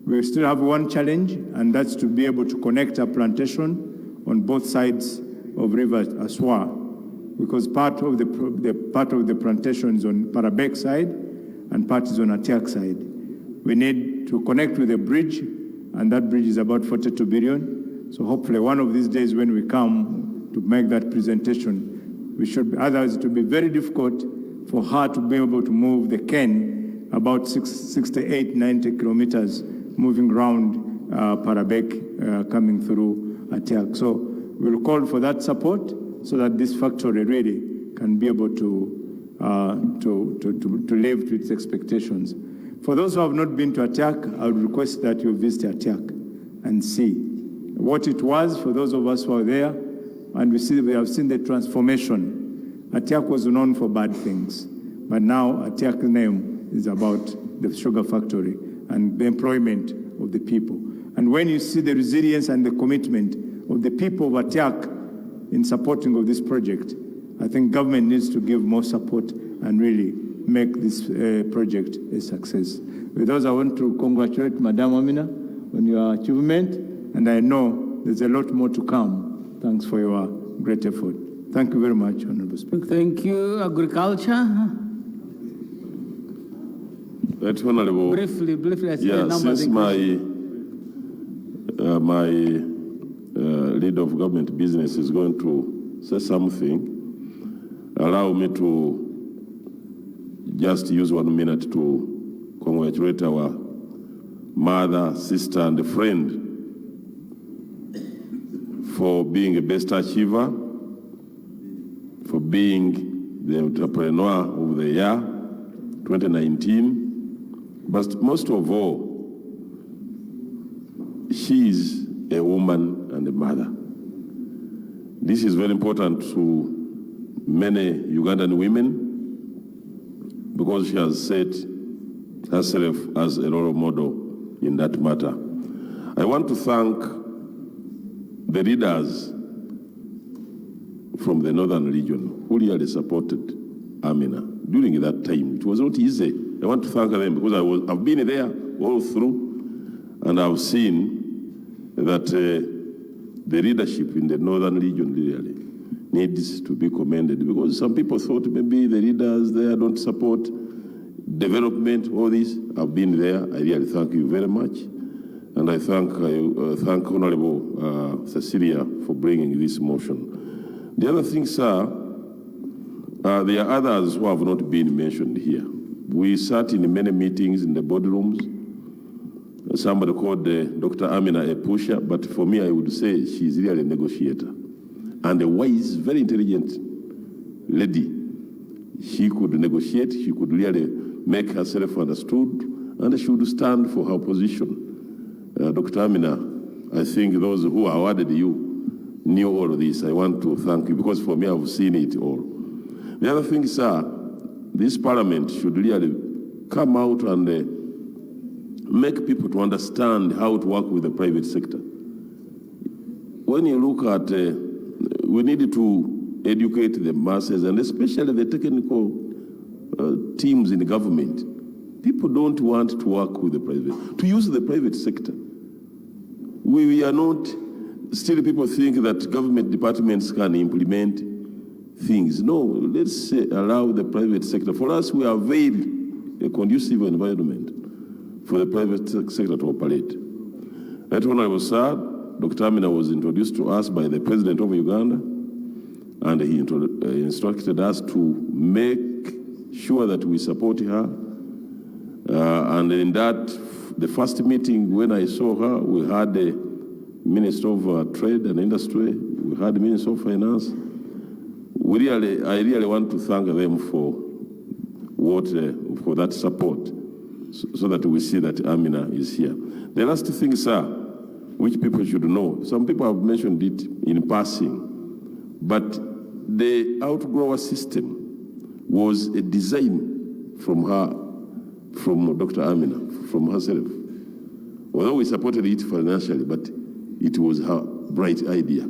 We still have one challenge, and that's to be able to connect our plantation on both sides of River Aswa, because part of the plantation is on Parabek side and part is on Atiak side. We need to connect with a bridge, and that bridge is about 42 billion. So hopefully one of these days when we come to make that presentation, we should, otherwise it will be very difficult for her to be able to move the cane about 68, 90 kilometers moving around Parabek, coming through Atiak. So we'll call for that support so that this factory really can be able to live to its expectations. For those who have not been to Atiak, I would request that you visit Atiak and see what it was for those of us who are there, and we have seen the transformation. Atiak was known for bad things, but now Atiak's name is about the sugar factory and the employment of the people. And when you see the resilience and the commitment of the people of Atiak in supporting of this project, I think government needs to give more support and really make this project a success. With those, I want to congratulate Madam Amina on your achievement, and I know there's a lot more to come. Thanks for your great effort. Thank you very much, Honorable Speaker. Thank you. Agriculture. Right, Honorable. Briefly, I see yeah, the numbers. Since my leader of government business is going to say something, allow me to just use 1 minute to congratulate our mother, sister, and a friend for being a best achiever, for being the entrepreneur of the year 2019. But most of all, she is a woman and a mother. This is very important to many Ugandan women because she has set herself as a role model in that matter. I want to thank the leaders from the northern region who really supported Amina during that time. It was not easy. I want to thank them because I've been there all through, and I've seen that the leadership in the northern region really needs to be commended, because some people thought maybe the leaders there don't support development, all this. I've been there. I really thank you very much. And I thank Honorable Cecilia for bringing this motion. The other thing, sir, there are others who have not been mentioned here. We sat in many meetings in the boardrooms. Somebody called Dr. Amina a pusher, but for me, I would say she's really a negotiator and a wise, very intelligent lady. She could negotiate, she could really make herself understood, and she would stand for her position. Dr. Amina, I think those who awarded you knew all of this. I want to thank you, because for me, I've seen it all. The other thing, sir, this parliament should really come out and make people to understand how to work with the private sector. When you look at, we need to educate the masses, and especially the technical teams in the government. People don't want to work with the private, to use the private sector. We are not, still people think that government departments can implement things. No, let's allow the private sector. For us, we avail a conducive environment for the private sector to operate. Right Honorable Sir, Dr. Amina was introduced to us by the President of Uganda, and he instructed us to make sure that we support her. And in that, the first meeting when I saw her, we had the Minister of Trade and Industry, we had the Minister of Finance. I really want to thank them for that support, so that we see that Amina is here. The last thing, sir, which people should know, some people have mentioned it in passing, but the outgrower system was a design from Dr. Amina, from herself. Although we supported it financially, but it was her bright idea.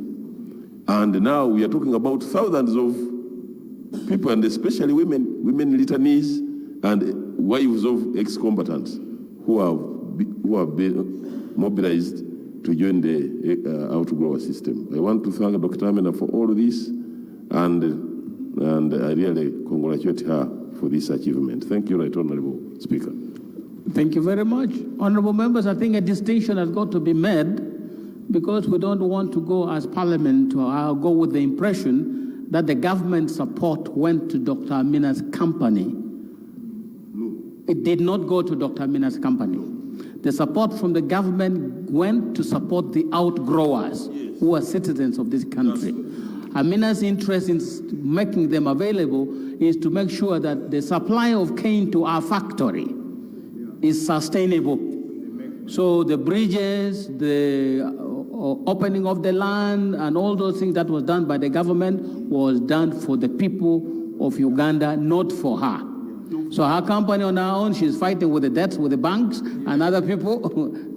And now we are talking about thousands of people, and especially women returnees and wives of ex-combatants who have been mobilized to join the outgrower system. I want to thank Dr. Amina for all of this, and I really congratulate her for this achievement. Thank you, Right Honorable Speaker. Thank you very much. Honorable members, I think a distinction has got to be made, because we don't want to go as Parliament to go with the impression that the government support went to Dr. Amina's company. No. It did not go to Dr. Amina's company. The support from the government went to support the outgrowers, yes, who are citizens of this country. Amina's interest in making them available is to make sure that the supply of cane to our factory is sustainable. So the bridges, the opening of the land, and all those things that was done by the government was done for the people of Uganda, not for her. So her company on her own, she's fighting with the debts with the banks and other people,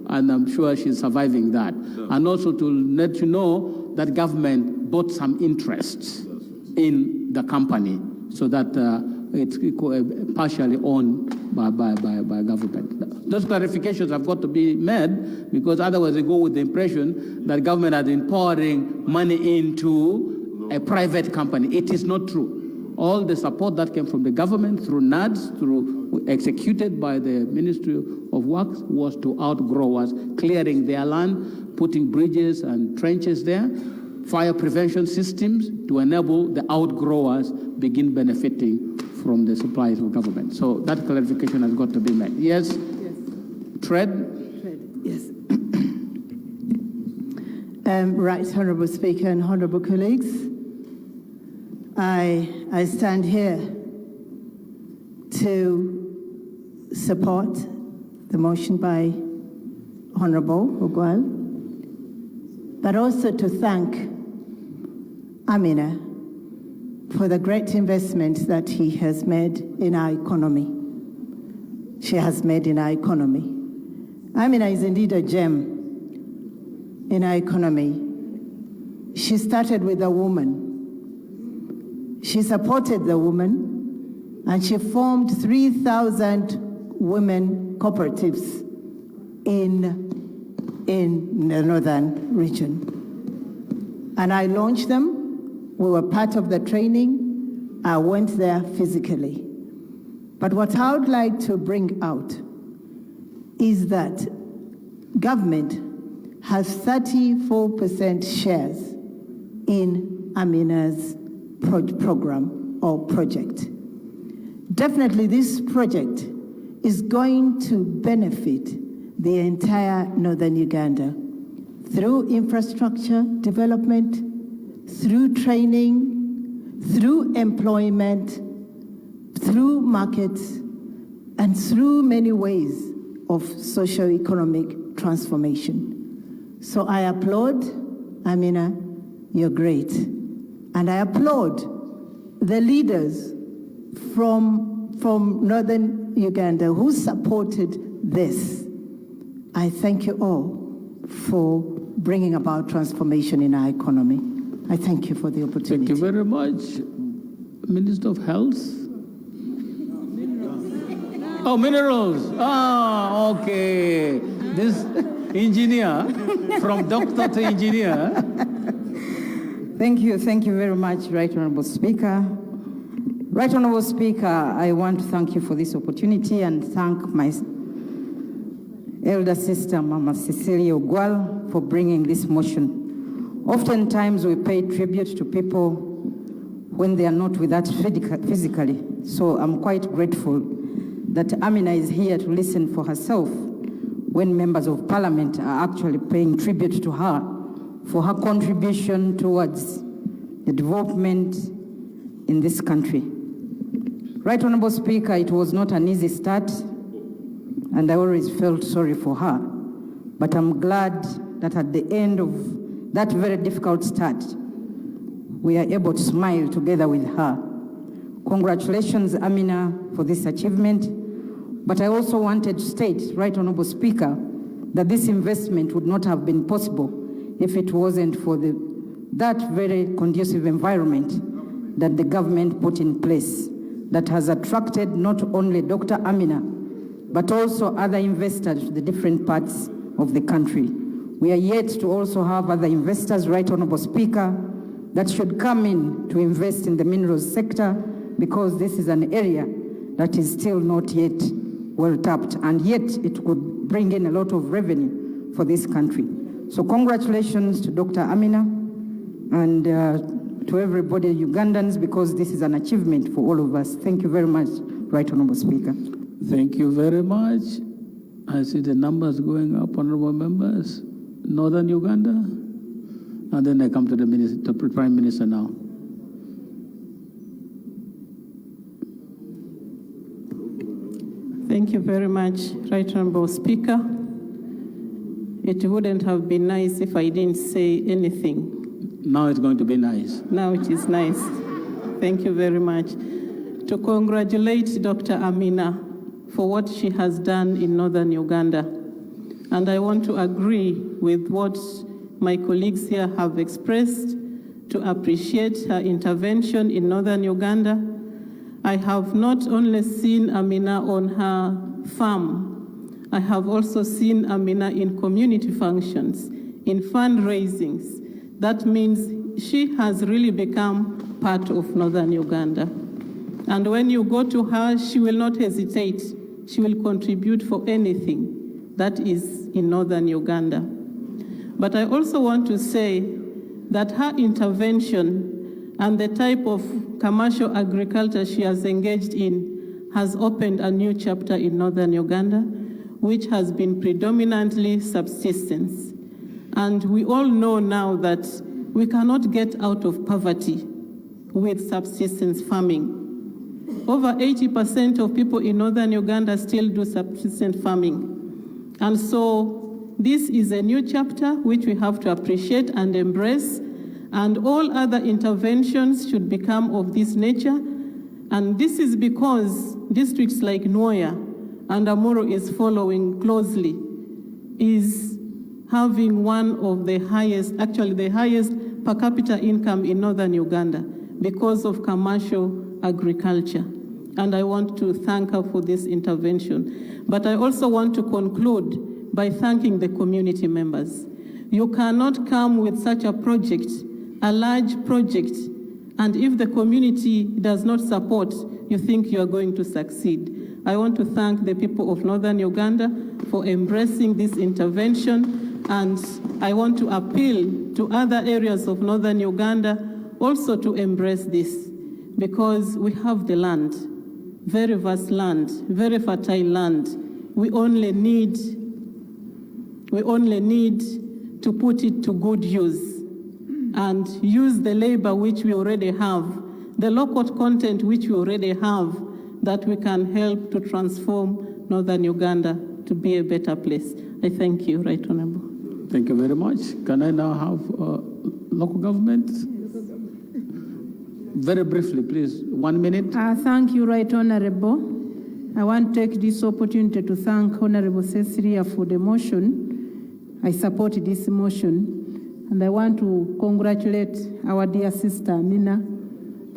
and I'm sure she's surviving that. And also to let you know that government bought some interests in the company, so that it's partially owned by government. Those clarifications have got to be made, because otherwise they go with the impression that government has been pouring money into a private company. It is not true. All the support that came from the government through NADS, executed by the Ministry of Works, was to outgrowers, clearing their land, putting bridges and trenches there, fire prevention systems to enable the outgrowers begin benefiting from the supplies of government. So that clarification has got to be made. Yes? Yes. Trade? Yes. Right, Honourable Speaker and Honourable colleagues, I stand here to support the motion by Honourable Ogwal, but also to thank Amina for the great investment that he has made in our economy. She has made in our economy. Amina is indeed a gem in our economy. She started with a woman. She supported the woman, and she formed 3,000 women cooperatives in the northern region. And I launched them. We were part of the training. I went there physically. But what I would like to bring out is that government has 34% shares in Amina's program or project. Definitely this project is going to benefit the entire northern Uganda through infrastructure development, through training, through employment, through markets, and through many ways of socio-economic transformation. So I applaud, Amina, you're great. And I applaud the leaders from northern Uganda who supported this. I thank you all for bringing about transformation in our economy. I thank you for the opportunity. Thank you very much. Minister of Health. Oh, minerals. Ah, okay. This engineer, from doctor to engineer. Thank you very much, Right Honorable Speaker. Right Honorable Speaker, I want to thank you for this opportunity and thank my elder sister, Mama Cecilia Ogwal, for bringing this motion. Oftentimes we pay tribute to people when they are not with us physically. So I'm quite grateful that Amina is here to listen for herself when members of parliament are actually paying tribute to her for her contribution towards the development in this country. Right Honorable Speaker, it was not an easy start, and I always felt sorry for her. But I'm glad that at the end of that very difficult start, we are able to smile together with her. Congratulations, Amina, for this achievement. But I also wanted to state, Right Honorable Speaker, that this investment would not have been possible if it wasn't for that very conducive environment that the government put in place that has attracted not only Dr. Amina, but also other investors to the different parts of the country. We are yet to also have other investors, Right Honorable Speaker, that should come in to invest in the minerals sector, because this is an area that is still not yet well tapped, and yet it could bring in a lot of revenue for this country. So congratulations to Dr. Amina and to everybody, Ugandans, because this is an achievement for all of us. Thank you very much, Right Honorable Speaker. Thank you very much. I see the numbers going up, honorable members. Northern Uganda, and then I come to the Prime Minister now. Thank you very much, Right Honorable Speaker. It wouldn't have been nice if I didn't say anything. Now it's going to be nice. Now it is nice. Thank you very much. To congratulate Dr. Amina for what she has done in Northern Uganda. And I want to agree with what my colleagues here have expressed to appreciate her intervention in Northern Uganda. I have not only seen Amina on her farm, I have also seen Amina in community functions, in fundraisings. That means she has really become part of Northern Uganda. And when you go to her, she will not hesitate. She will contribute for anything that is in Northern Uganda. But I also want to say that her intervention and the type of commercial agriculture she has engaged in has opened a new chapter in Northern Uganda, which has been predominantly subsistence. And we all know now that we cannot get out of poverty with subsistence farming. Over 80% of people in Northern Uganda still do subsistence farming. And so this is a new chapter which we have to appreciate and embrace. And all other interventions should become of this nature. And this is because districts like Nwoya and Amuru is following closely, is having one of the highest, actually the highest per capita income in Northern Uganda because of commercial agriculture. And I want to thank her for this intervention. But I also want to conclude by thanking the community members. You cannot come with such a project, a large project, and if the community does not support, you think you are going to succeed. I want to thank the people of Northern Uganda for embracing this intervention, and I want to appeal to other areas of Northern Uganda also to embrace this, because we have the land, very vast land, very fertile land. We only need to put it to good use and use the labor which we already have, the local content which we already have, that we can help to transform Northern Uganda to be a better place. I thank you, Right Honorable. Thank you very much. Can I now have local government? Very briefly, please, 1 minute. Thank you, Right Honorable. I want to take this opportunity to thank Honorable Cecilia for the motion. I support this motion, and I want to congratulate our dear sister Amina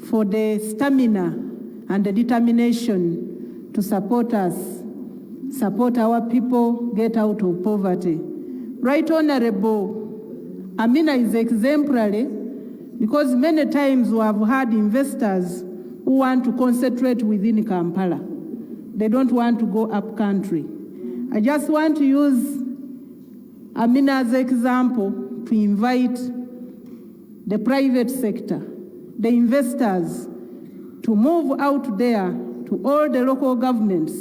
for the stamina and the determination to support us, support our people get out of poverty. Right Honorable, Amina is exemplary, because many times we have had investors who want to concentrate within Kampala. They don't want to go up country. I just want to use Amina as an example to invite the private sector, the investors, to move out there to all the local governments.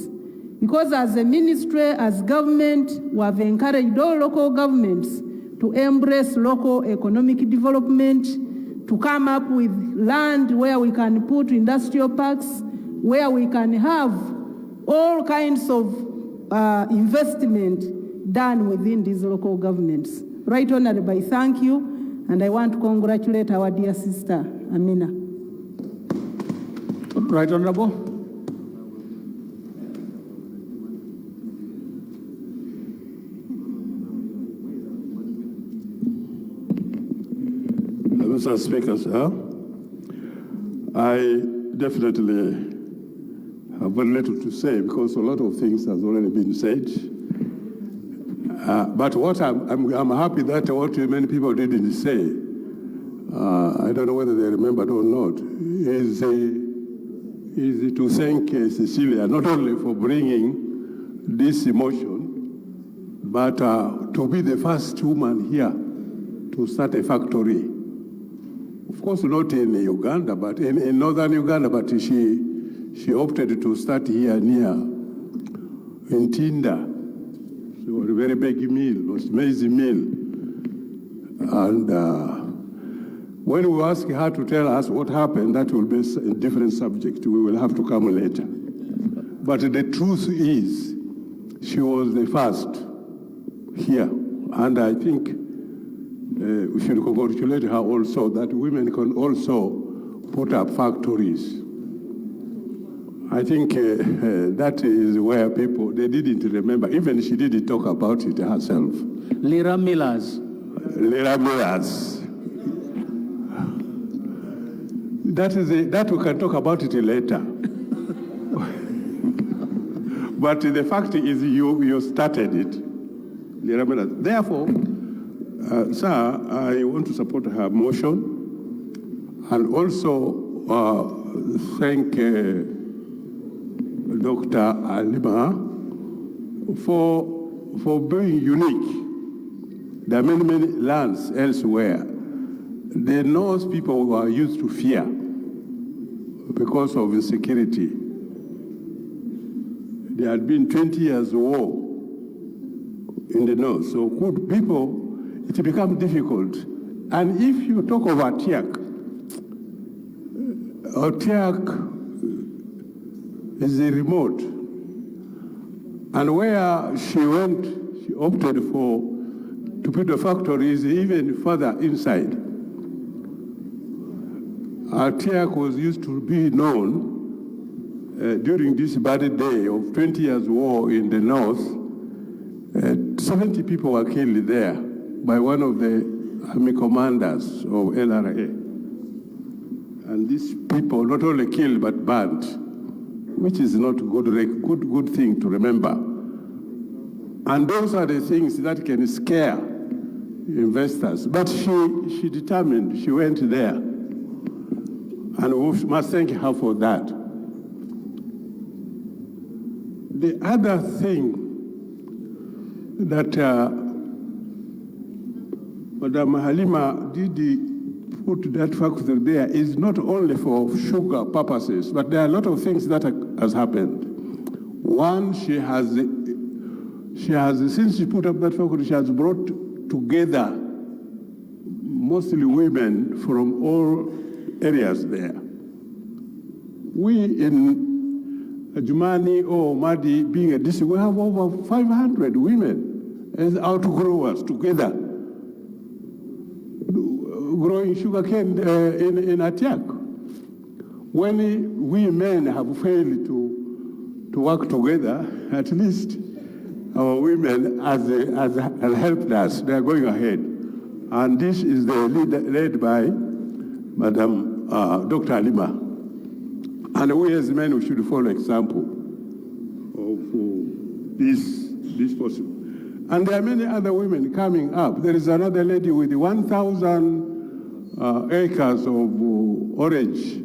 Because as a ministry, as government, we have encouraged all local governments to embrace local economic development, to come up with land where we can put industrial parks, where we can have all kinds of investment done within these local governments. Right Honorable, I thank you, and I want to congratulate our dear sister, Amina. Right Honorable. Mr. Speaker, sir, I definitely have very little to say because a lot of things has already been said. But what I'm happy that what many people didn't say, I don't know whether they remembered or not, is to thank Cecilia not only for bringing this motion, but to be the first woman here to start a factory. Of course, not in Uganda, but in Northern Uganda, but she opted to start here near in Tinda. So a very big mill, it was amazing mill. And when we ask her to tell us what happened, that will be a different subject. We will have to come later. But the truth is, she was the first here. And I think we should congratulate her also that women can also put up factories. I think that is where people, they didn't remember. Even she didn't talk about it herself. Lira Millers. Lira Millers. That we can talk about it later. But the fact is you started it. Lira Millers. Therefore, sir, I want to support her motion and also thank Dr. Amina for being unique. There are many lands elsewhere. The North people were used to fear because of insecurity. There had been 20 years war in the North. So good people, it becomes difficult. And if you talk of Atiak is a remote. And where she went, she opted to put the factories even further inside. Atiak was used to be known during this bad day of 20 years war in the north. 70 people were killed there by one of the army commanders of LRA. And these people not only killed but burned, which is not a good thing to remember. And those are the things that can scare investors. But she determined, she went there. And we must thank her for that. The other thing that Madam Halima did put that factor there is not only for sugar purposes, but there are a lot of things that has happened. One, she has, since she put up that factory, she has brought together mostly women from all areas there. We in Jumani or Madi, being a district, we have over 500 women as outgrowers together, growing sugarcane in Atiak. When we men have failed to work together, at least our women have helped us. They are going ahead. And this is led by Madam Dr. Alima. And we as men, we should follow example of this possible. And there are many other women coming up. There is another lady with 1,000 acres of orange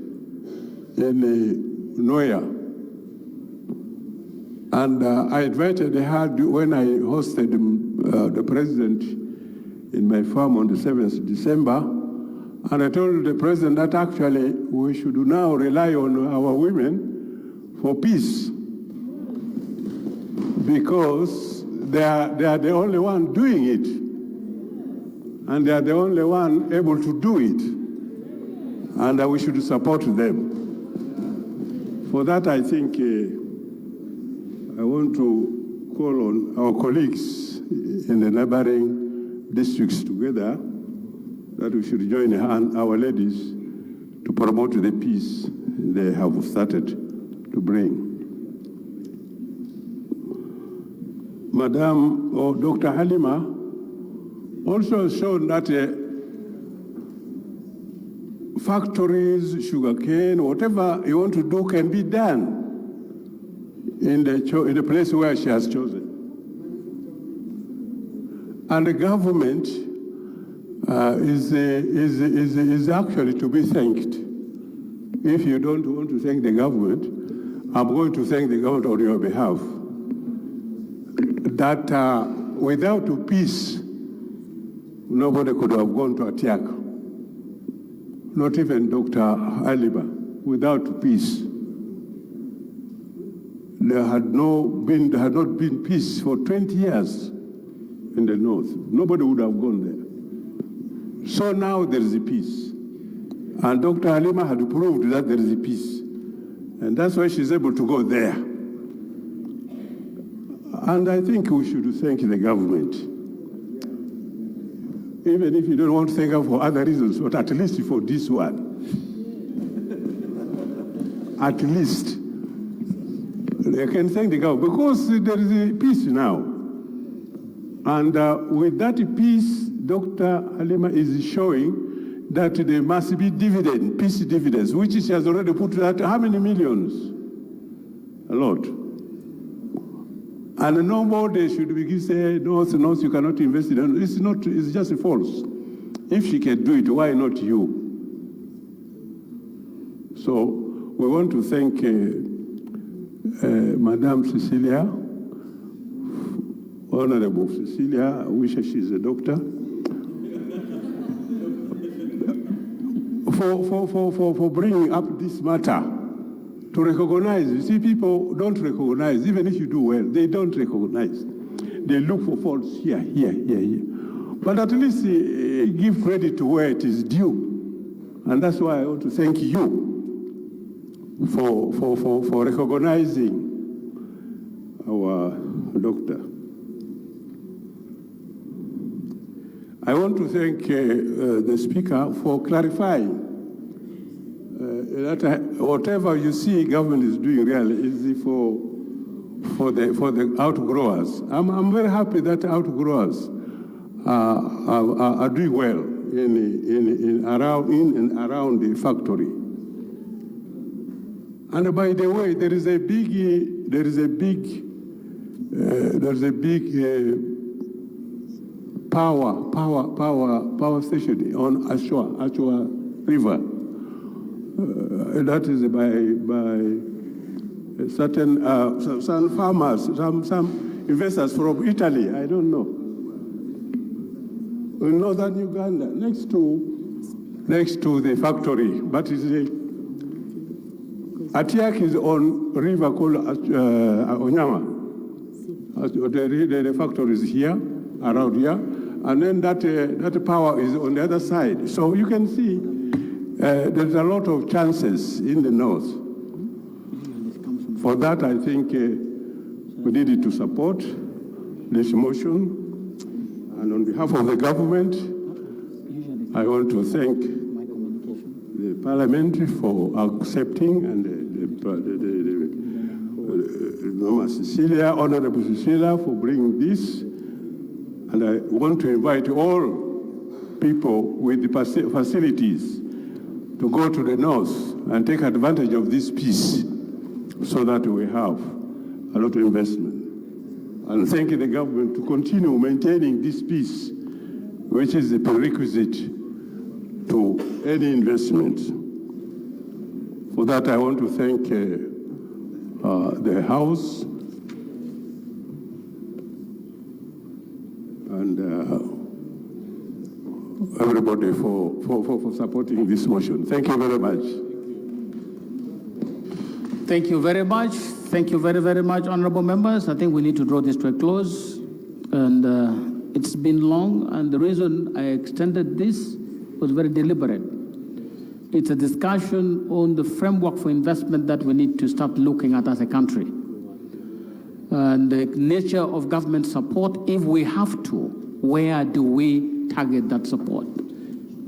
in Noya. And I invited her when I hosted the president in my farm on the 7th of December. And I told the president that actually we should now rely on our women for peace, because they are the only one doing it, and they are the only one able to do it, and we should support them. For that, I think I want to call on our colleagues in the neighboring districts together that we should join our ladies to promote the peace they have started to bring. Madam Dr. Halima also has shown that factories, sugarcane, whatever you want to do can be done in the place where she has chosen. And the government is actually to be thanked. If you don't want to thank the government, I'm going to thank the government on your behalf. That without peace, nobody could have gone to Atiak. Not even Dr. Aliba. Without peace, there had not been peace for 20 years in the north. Nobody would have gone there. So now there is a peace. And Dr. Halima had proved that there is a peace. And that's why she's able to go there. And I think we should thank the government. Even if you don't want to thank her for other reasons, but at least for this one. At least. They can thank the government because there is a peace now. And with that peace, Dr. Halima is showing that there must be peace dividends, which she has already put out how many millions? A lot. And nobody should be saying, no, you cannot invest in it. It's just false. If she can do it, why not you? So we want to thank Madam Cecilia, Honorable Cecilia, I wish she's a doctor, for bringing up this matter to recognize. You see, people don't recognize, even if you do well, they don't recognize. They look for faults here. But at least give credit to where it is due. And that's why I want to thank you for recognizing our doctor. I want to thank the Speaker for clarifying whatever you see government is doing really is for the outgrowers. I'm very happy that outgrowers are doing well in and around the factory. And by the way, there is a big power station on Ashwa River. That is by certain some farmers, some investors from Italy. I don't know. In Northern Uganda, next to the factory, but it's Atiak is on river called Onyama. The factory is here, around here, and then that power is on the other side. So you can see there's a lot of chances in the north. For that, I think we needed to support this motion. And on behalf of the government, I want to thank the Parliament for accepting and Cecilia, Honorable Cecilia, for bringing this. And I want to invite all people with the facilities to go to the north and take advantage of this peace so that we have a lot of investment. And thank the government to continue maintaining this peace, which is the prerequisite to any investment. For that, I want to thank the House and everybody for supporting this motion. Thank you very much. Thank you very much. Thank you very, very much, honorable members. I think we need to draw this to a close. And it's been long, and the reason I extended this was very deliberate. It's a discussion on the framework for investment that we need to start looking at as a country. And the nature of government support, if we have to, where do we target that support?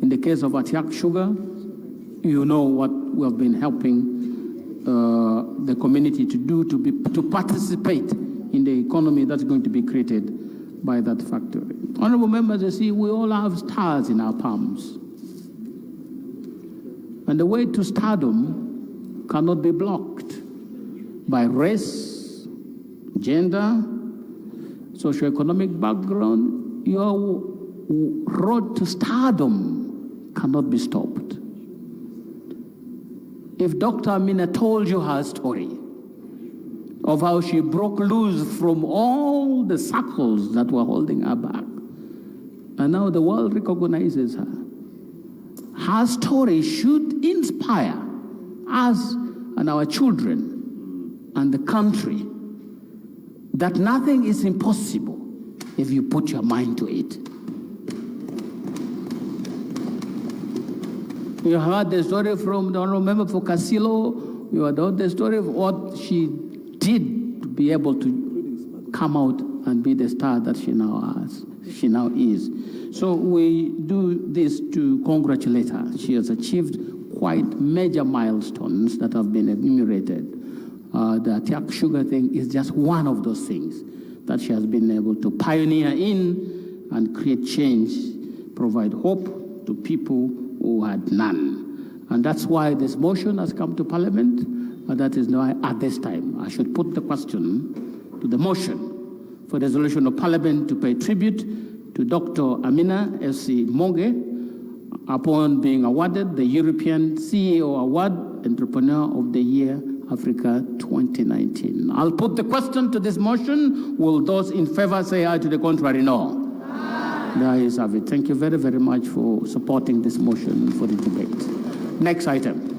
In the case of Atiak Sugar, you know what we have been helping the community to do to participate in the economy that's going to be created by that factory. Honorable members, you see, we all have stars in our palms. And the way to stardom cannot be blocked by race, gender, socioeconomic background. Your road to stardom cannot be stopped. If Dr. Amina told you her story of how she broke loose from all the circles that were holding her back, and now the world recognizes her, her story should inspire us and our children and the country that nothing is impossible if you put your mind to it. You heard the story from the honorable member for Casilo. You heard the story of what she did to be able to come out and be the star that she now is. So we do this to congratulate her. She has achieved quite major milestones that have been enumerated. The Atiak Sugar thing is just one of those things that she has been able to pioneer in and create change, provide hope to people who had none. And that's why this motion has come to Parliament, and that is why at this time I should put the question to the motion for resolution of Parliament to pay tribute to Dr. Amina Hersi upon being awarded the European CEO Award Entrepreneur of the Year Africa 2019. I'll put the question to this motion. Will those in favor say aye? To the contrary, no? The ayes have it. Thank you very, very much for supporting this motion for the debate. Next item.